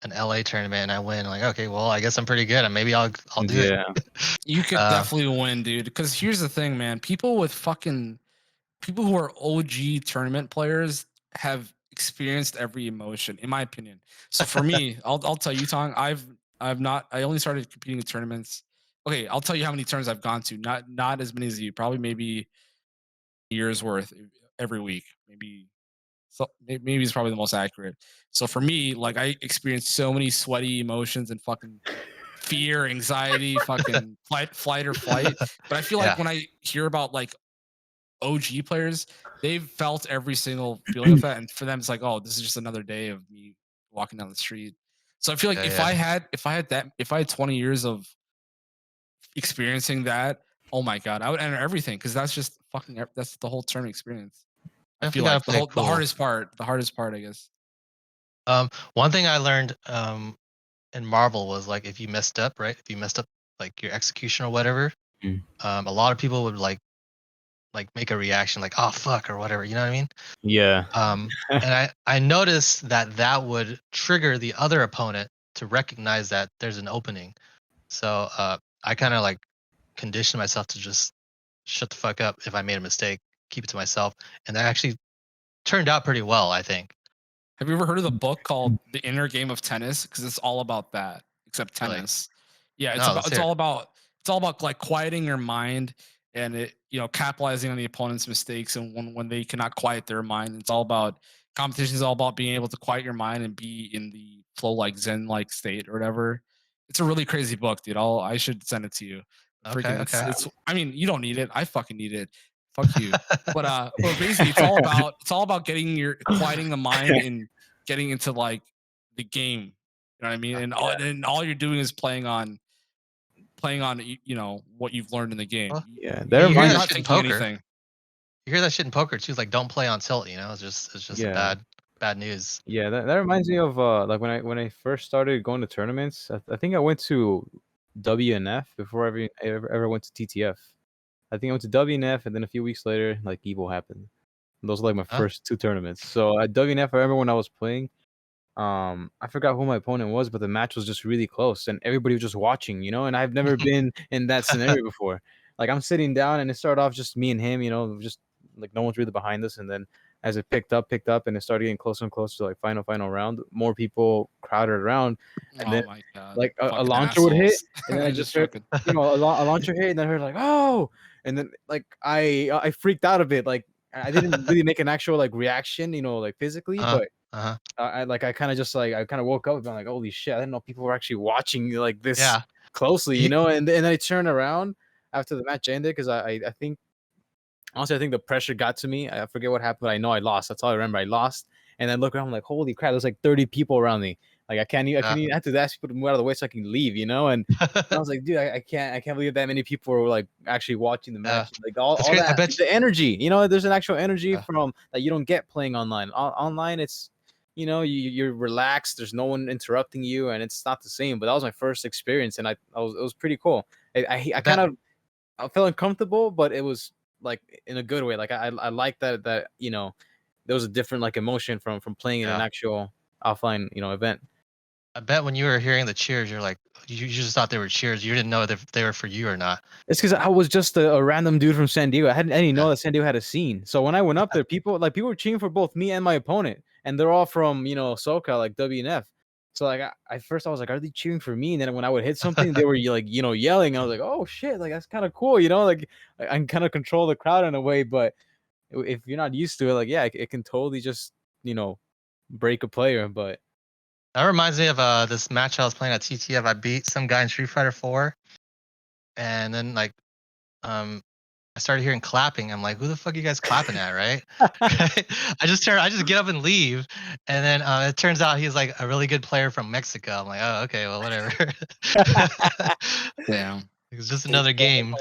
an LA tournament and I win, like okay, well I guess I'm pretty good, and maybe I'll do it. You could definitely win, dude. Because here's the thing, man. People who are OG tournament players have experienced every emotion, in my opinion. So for me, I'll tell you, Tong, I only started competing in tournaments. Okay, I'll tell you how many tournaments I've gone to. Not as many as you. Probably maybe years worth every week. Maybe So maybe it's probably the most accurate. So for me, like I experienced so many sweaty emotions and fucking fear, anxiety, fucking flight or flight. But I feel like Yeah. when I hear about like OG players, they've felt every single feeling of that, and for them, it's like, oh, this is just another day of me walking down the street. So I feel like Yeah, if yeah. I had 20 years of experiencing that, oh my god, I would enter everything because that's just fucking that's the whole term experience. I feel Definitely gotta like play it the cool. the hardest part, I guess. One thing I learned in Marvel was like if you messed up, right? If you messed up like your execution or whatever, Mm. a lot of people would like make a reaction like oh fuck or whatever. You know what I mean? Yeah. And I noticed that would trigger the other opponent to recognize that there's an opening. So I kind of like conditioned myself to just shut the fuck up if I made a mistake, keep it to myself, and that actually turned out pretty well, I think. Have you ever heard of the book called The Inner Game of Tennis? Because it's all about that, except Really? tennis. Yeah, No, let's hear it. it's all about like quieting your mind and it, you know, capitalizing on the opponent's mistakes and when they cannot quiet their mind. It's all about competition is all about being able to quiet your mind and be in the flow like Zen like state or whatever. It's a really crazy book, dude. I should send it to you. Okay, Freaking okay. it's I mean, you don't need it. I fucking need it. Fuck you. But basically it's all about getting your quieting the mind and getting into like the game. You know what I mean? And all you're doing is playing on you know what you've learned in the game. Well, Yeah, you that hear You're that reminds. not shit in thinking poker. anything. You hear that shit in poker too. Like, don't play on tilt. You know, it's just a Yeah, bad news. yeah. That reminds me of like when I first started going to tournaments. I think I went to WNF before ever went to TTF. I think I went to WNF, and then a few weeks later, like Evo happened. Those were like my Huh? first two tournaments. So at WNF, I remember when I was playing. I forgot who my opponent was, but the match was just really close, and everybody was just watching, you know. And I've never been in that scenario before. Like I'm sitting down, and it started off just me and him, you know, just like no one's really behind us. And then as it picked up, and it started getting closer and closer to like final round, more people crowded around, and then Oh my god. like a Fucking launcher would hit, assholes. and then I I'm just just heard, joking. you know, a launcher hit, and then I heard like oh, and then like I freaked out a bit, like I didn't really make an actual like reaction, you know, like physically, Uh-huh. but Uh-huh. I kind of just like I kind of woke up and I'm like, holy shit! I didn't know people were actually watching like this Yeah. closely, you know. And then I turned around after the match ended because I think honestly I think the pressure got to me. I forget what happened, but I know I lost. That's all I remember. I lost, and then look around, I'm like, holy crap! There's like 30 people around me. Like I can't even have to ask people to move out of the way so I can leave, you know. And I was like, dude, I can't believe that many people were like actually watching the match. Like That's all great. I that bet you. the energy, you know, there's an actual energy Yeah. from that you don't get playing online. Online, it's you know, you're relaxed. There's no one interrupting you, and it's not the same. But that was my first experience, and I was it was pretty cool. I I kind bet. of I felt uncomfortable, but it was like in a good way. Like I like that you know there was a different like emotion from playing in an Yeah. actual offline you know event. I bet when you were hearing the cheers, you're like, you just thought they were cheers. You didn't know if they were for you or not. It's because I was just a random dude from San Diego. I didn't know Yeah. that San Diego had a scene. So when I went up there, people were cheering for both me and my opponent, and they're all from you know SoCal, like WNF. So like I first I was like, are they cheering for me? And then when I would hit something, they were like you know yelling. I was like, oh shit, like that's kind of cool, you know, like I can kind of control the crowd in a way. But if you're not used to it, like yeah, it can totally just you know break a player. But That reminds me of this match I was playing at TTF. I beat some guy in Street Fighter 4, and then like I started hearing clapping. I'm like, who the fuck are you guys clapping at, right? I just get up and leave, and then it turns out he's like a really good player from Mexico. I'm like, oh, okay, well, whatever. Damn. It's just another game.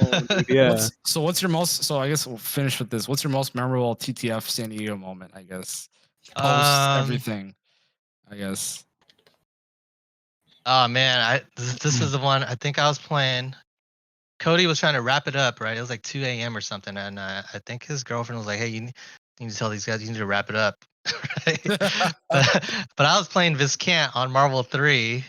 yeah. What's your most so I guess we'll finish with this. What's your most memorable TTF San Diego moment, I guess? Post um, everything, I guess. oh man, this is the one I think I was playing. Cody was trying to wrap it up, right? It was like 2 a.m. or something, and I think his girlfriend was like, "Hey, you need to tell these guys you need to wrap it up." Right? but I was playing Viscant on Marvel 3,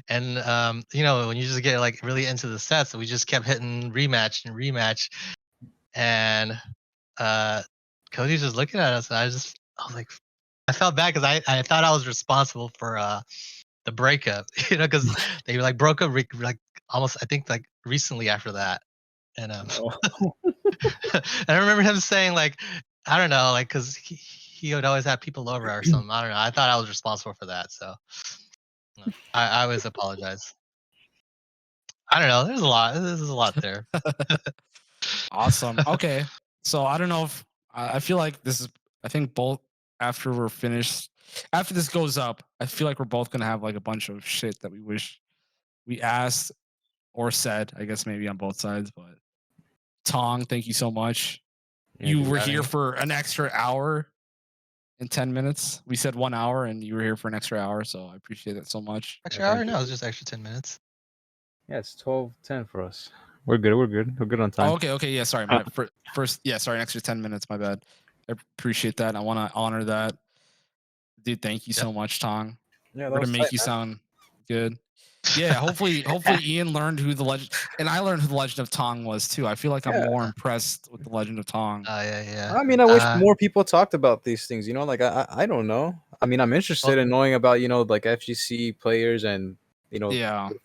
and you know when you just get like really into the sets, we just kept hitting rematch and rematch, and Cody's just looking at us, and I was like, I felt bad because I thought I was responsible for the breakup, you know, because they like broke up like almost I think like recently after that, and Oh. and I remember him saying like I don't know like because he would always have people over or something. I don't know. I thought I was responsible for that, so no, I always apologize. I don't know. There's a lot. This is a lot there. Awesome. Okay. So I don't know if I feel like this is. I think both after we're finished, after this goes up, I feel like we're both gonna have like a bunch of shit that we wish we asked or said. I guess maybe on both sides. But Tong, thank you so much. Yeah, You dude. were I here mean- for an extra hour and 10 minutes. We said 1 hour, and you were here for an extra hour. So I appreciate it so much. Extra hour? No, it's just extra 10 minutes. Yeah, it's 12:10 for us. We're good. We're good. We're good on time. Oh, okay. Okay. Yeah. Sorry. My first. Yeah. Sorry. An extra 10 minutes. My bad. I appreciate that. I want to honor that. Dude, thank you so much, Tong. Yeah, We're gonna make you sound good. Yeah, hopefully Ian learned who the legend, and I learned who the Legend of Tong was too. I feel like I'm more impressed with the Legend of Tong. Yeah. I mean, I wish more people talked about these things. You know, like I don't know. I mean, I'm interested in knowing about like FGC players and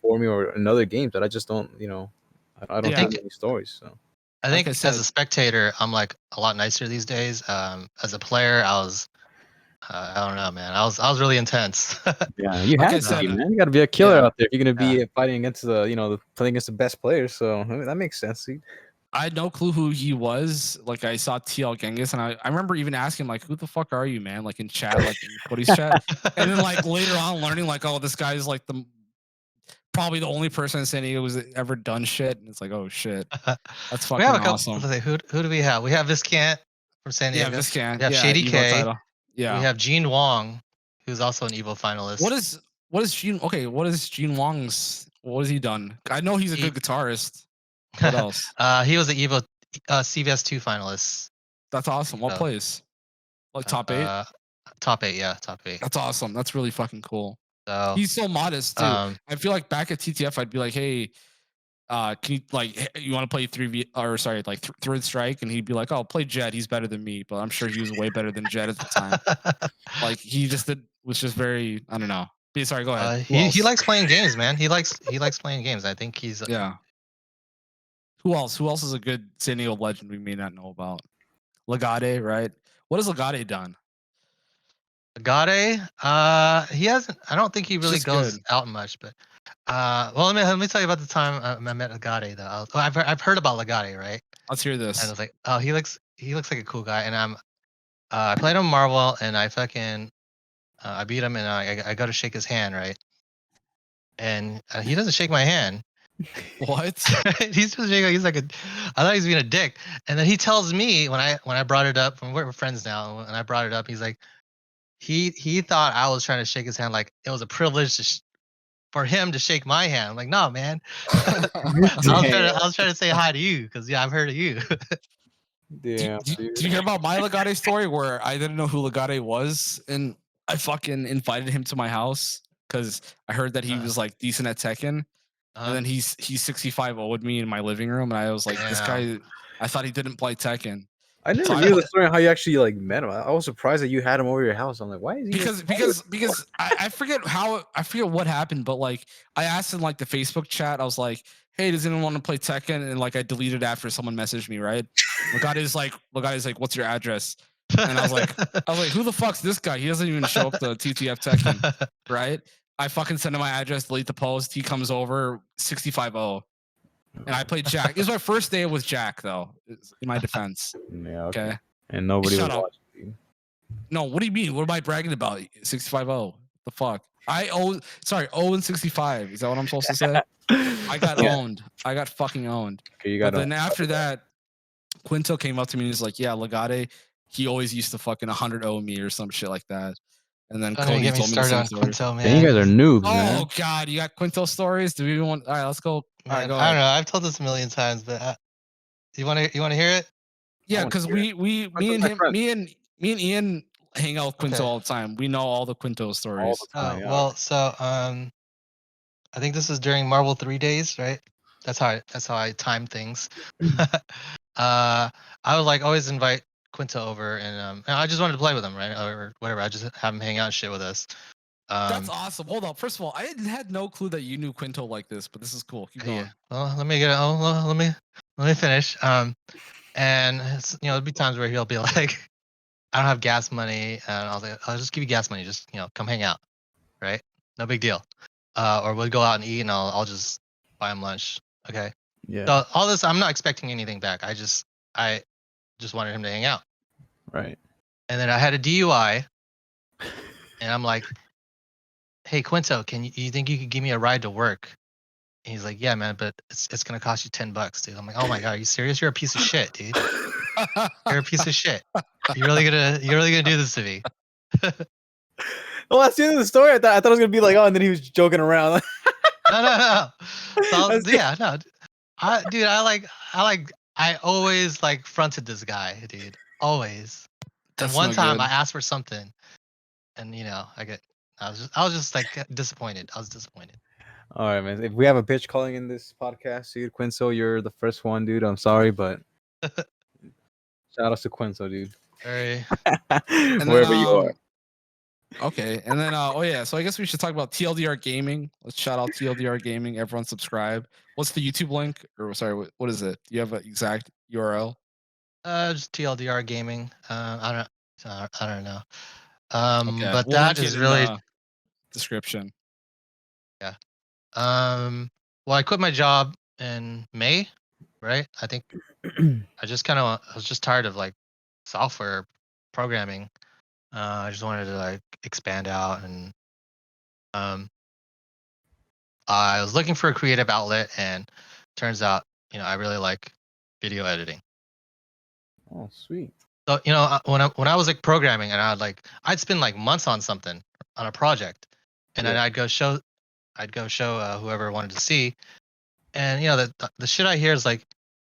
for me or in other games, but I just don't. I don't have any stories. So I think as a spectator, I'm like a lot nicer these days. As a player, I was. I don't know, man. I was really intense. Yeah, you have to be, man. You got to be a killer out there if you're gonna be fighting against playing against the best players. So I mean, that makes sense. See? I had no clue who he was. Like I saw TL Genghis, and I remember even asking like, "Who the fuck are you, man?" Like in chat, like in Cody's chat, and then like later on learning like, "Oh, this guy is like probably the only person in San Diego who's ever done shit." And it's like, "Oh shit, that's fucking awesome." Who do we have? We have Viscant from San Diego. Yeah, Viscant. We have Shady K. Yeah. We have Gene Wong, who's also an Evo finalist. What is Gene? Okay, what is Gene Wong's? What has he done? I know he's a good guitarist. What else? He was an Evo CVS 2 finalist. That's awesome. What place? Like top 8? Top 8, yeah, top 8. That's awesome. That's really fucking cool. So he's so modest too. I feel like back at TTF, I'd be like, "Hey, can you you want to play 3v or sorry, like Third Strike?" And he'd be like, "Oh, play Jet. He's better than me." But I'm sure he was way better than Jet at the time. Like he just was just very, I don't know. Sorry, go ahead. He likes playing games, man. He likes playing games. I think he's yeah. Who else? Who else is a good San Diego legend we may not know about? Legade, right? What has Legade done? Legade, he hasn't. I don't think he really goes out much. But well, let me tell you about the time I met Legade though. I've heard about Legade, right? Let's hear this. And I was like, oh, he looks like a cool guy. And I played him Marvel, and I fucking I beat him, and I go to shake his hand, right? And he doesn't shake my hand. What? He's like I thought he was being a dick. And then he tells me when I brought it up, we're friends now, and I brought it up, he's like, he thought I was trying to shake his hand like it was a privilege for him to shake my hand. I'm like, no, man. I was trying to say hi to you because I've heard of you. Yeah. Did you hear about my Legade story where I didn't know who Legade was, and I fucking invited him to my house because I heard that he was like decent at Tekken, and then he's 65-0'd me in my living room, and I was like, this guy, I thought he didn't play Tekken. I never knew the story on how you actually like met him. I was surprised that you had him over your house. I'm like, why is he? Because I forget what happened, but like I asked in like the Facebook chat, I was like, hey, does anyone want to play Tekken? And like I deleted after someone messaged me, right? Legade's like, what's your address? And I was like, who the fuck's this guy? He doesn't even show up to TTF Tekken, right? I fucking send him my address, delete the post. He comes over 65-0. And I played Jack. It was my first day with Jack, though, in my defense. Yeah, okay. And nobody was watching. No, what do you mean? What am I bragging about? 65-0. The fuck? 0 and 65. Is that what I'm supposed to say? I got owned. I got fucking owned. Okay, then after that, Quinto came up to me and he's like, yeah, Legade, he always used to fucking 100-0 me or some shit like that. And then Cody told me the same story. Quinto, man. You guys are noobs, man. Oh god, you got Quinto stories? Do we even want? All right, let's go. All right, go I don't know. I've told this a million times, but you want to hear it? Yeah, because me and Ian hang out with Quinto all the time. We know all the Quinto stories. Well, so I think this is during Marvel 3 days, right? That's how I time things. I would like always invite Quinto over, and I just wanted to play with him, right, or whatever. I just have him hang out and shit with us. That's awesome. Hold on. First of all, I had no clue that you knew Quinto like this, but this is cool. Keep going. Yeah. Well, let me finish. And it's, there'll be times where he'll be like, I don't have gas money, and I was like, I'll just give you gas money. Just come hang out, right? No big deal. Or we'll go out and eat, and I'll just buy him lunch. Okay. Yeah. So all this, I'm not expecting anything back. I just wanted him to hang out. Right. And then I had a DUI, and I'm like, hey Quinto, you think you could give me a ride to work? And he's like, yeah, man, but it's gonna cost you $10, dude. I'm like, oh my god, are you serious? You're a piece of shit, dude. You're a piece of shit. You're really gonna do this to me? Well, that's the end of the story. I thought it was gonna be like, oh, and then he was joking around. No. So That's yeah, no. I always like fronted this guy, dude. Always. And That's one no time good. I asked for something, and I was just like disappointed. I was disappointed. All right, man. If we have a bitch calling in this podcast, dude, Quinto, you're the first one, dude. I'm sorry, but shout out to Quinto, dude. Very. Wherever you are. Okay, and then so I guess we should talk about TLDR Gaming. Let's shout out TLDR Gaming. Everyone subscribe. What's the YouTube link? Or sorry, what is it? Do you have an exact URL? Just TLDR Gaming. I don't know. Okay, But we'll that link it is in really the description. yeah. Well, I quit my job in May, right? I think I was just tired of like software programming. I just wanted to like expand out, and I was looking for a creative outlet, and turns out I really like video editing. Oh, sweet. So when I was like programming, and I'd spend like months on something, on a project, and then Yeah. I'd go show whoever wanted to see, and the shit I hear is like,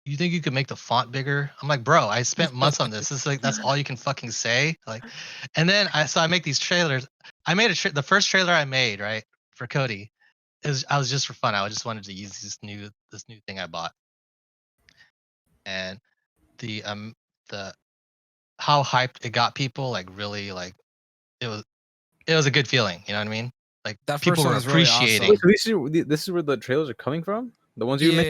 you think you could make the font bigger? I'm like, bro, I spent months on this. This is like, that's all you can fucking say. Like, and then I make these trailers. I made the first trailer I made, right, for Cody. I was just for fun. I just wanted to use this new thing I bought, and the how hyped it got people, like really, like it was a good feeling. You know what I mean? Like That people first one were is really awesome. appreciating. Wait, so this is where the trailers are coming from? The ones you made?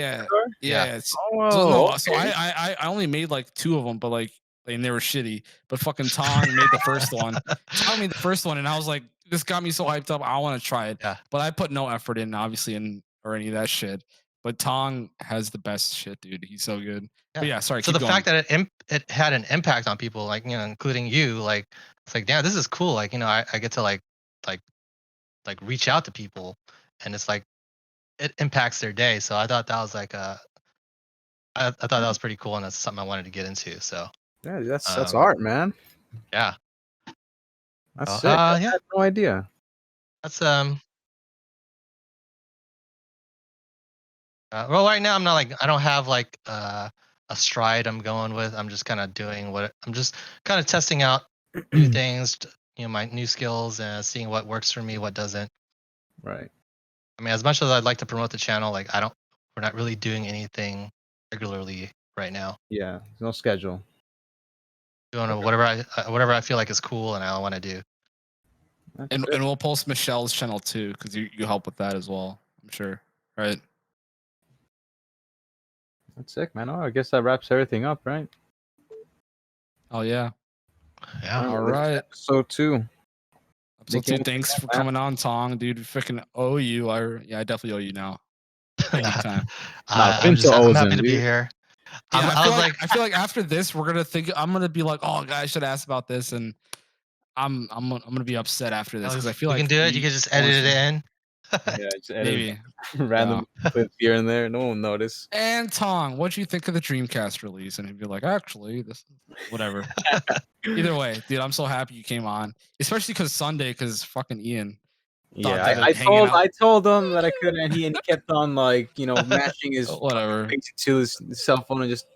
Yeah. Oh, So okay. I only made like 2 of them, but like they were shitty. But fucking Tong made the first one. Tong made the first one, and I was like, this got me so hyped up. I want to try it. Yeah. But I put no effort in, obviously, or any of that shit. But Tong has the best shit, dude. He's so good. Yeah. But yeah, sorry. So keep the going. fact that it had an impact on people, like including you, like it's like, damn, this is cool. Like I get to like reach out to people, and it's like it impacts their day. So I thought that was like I thought that was pretty cool, and that's something I wanted to get into. So Yeah, that's art, man. yeah, That's so, sick. I yeah, had no idea. that's well, right now I don't have like a stride I'm going with. I'm just kind of doing I'm just kind of testing out new things, my new skills, and seeing what works for me, what doesn't. Right. I mean, as much as I'd like to promote the channel, like we're not really doing anything regularly right now. Yeah, there's no schedule. Doing whatever I feel like is cool and I want to do. And we'll post Michelle's channel too, because you help with that as well, I'm sure. Right. That's sick, man. Oh, I guess that wraps everything up, right? Oh yeah. Yeah. All right. Episode 2. Episode 2. Thanks for coming on, Tong, dude. Freaking owe you. I definitely owe you now. Big time. I'm happy to be here. Yeah, I feel like after this, I'm gonna be like, oh, guys, I should ask about this, and I'm gonna be upset after this because I feel you like can do it. You can just edit it in. Yeah, just edit maybe random clips here and there. No one will notice. And Tong, what'd you think of the Dreamcast release? And he'd be like, actually, this whatever. Either way, dude, I'm so happy you came on, especially because fucking Ian. Yeah, I told him that I couldn't, and he kept on like mashing his whatever to his cell phone and just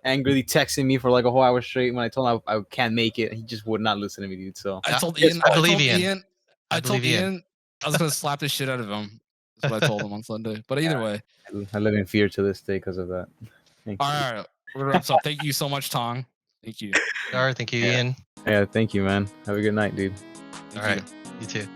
angrily texting me for like a whole hour straight. When I told him I can't make it, he just would not listen to me, dude. So I told Ian, I believe Ian. I told Ian I was gonna slap the shit out of him. That's what I told him on Sunday. But either way, I live in fear to this day because of that. All right, we're wraps up. Thank you so much, Tong. Thank you. All right, thank you, Ian. Yeah, thank you, man. Have a good night, dude. All right, you too.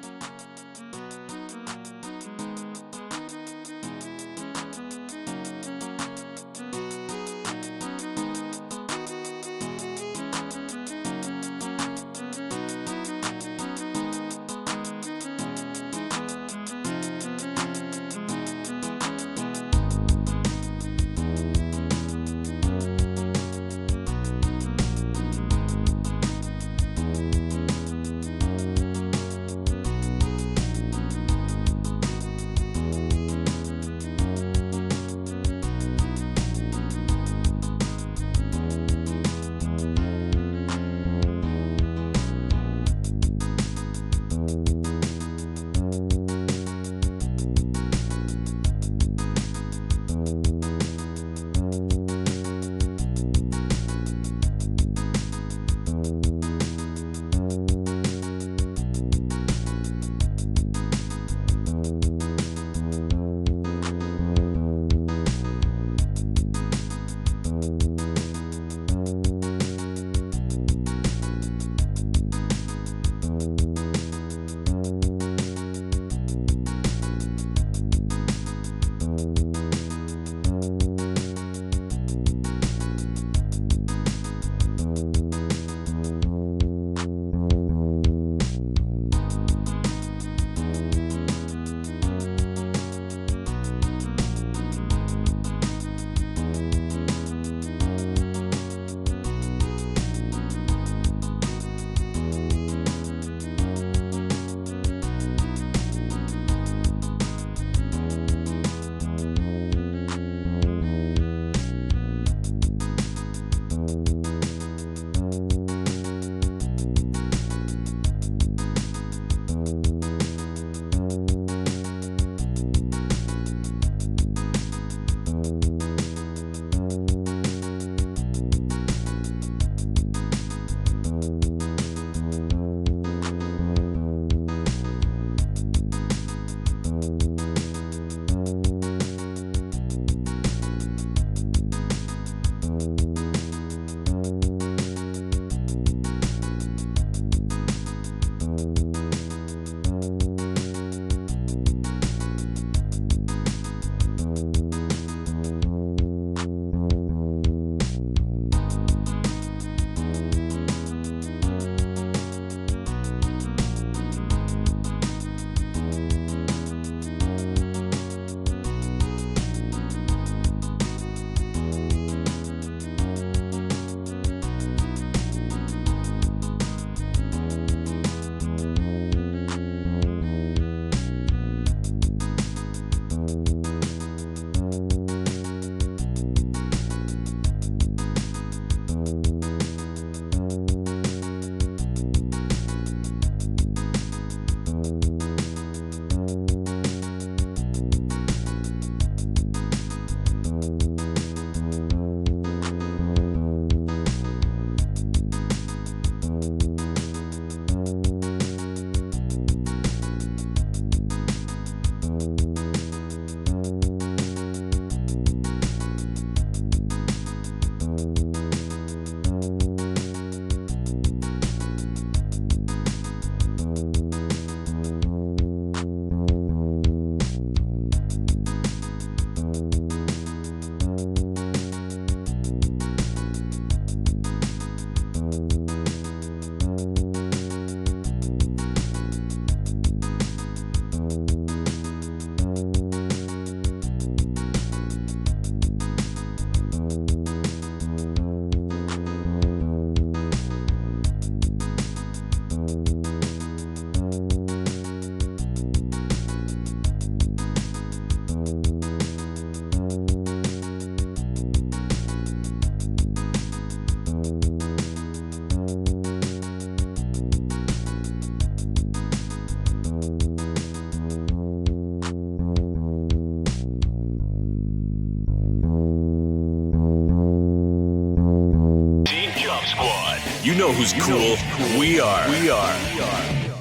You know who's cool. We are.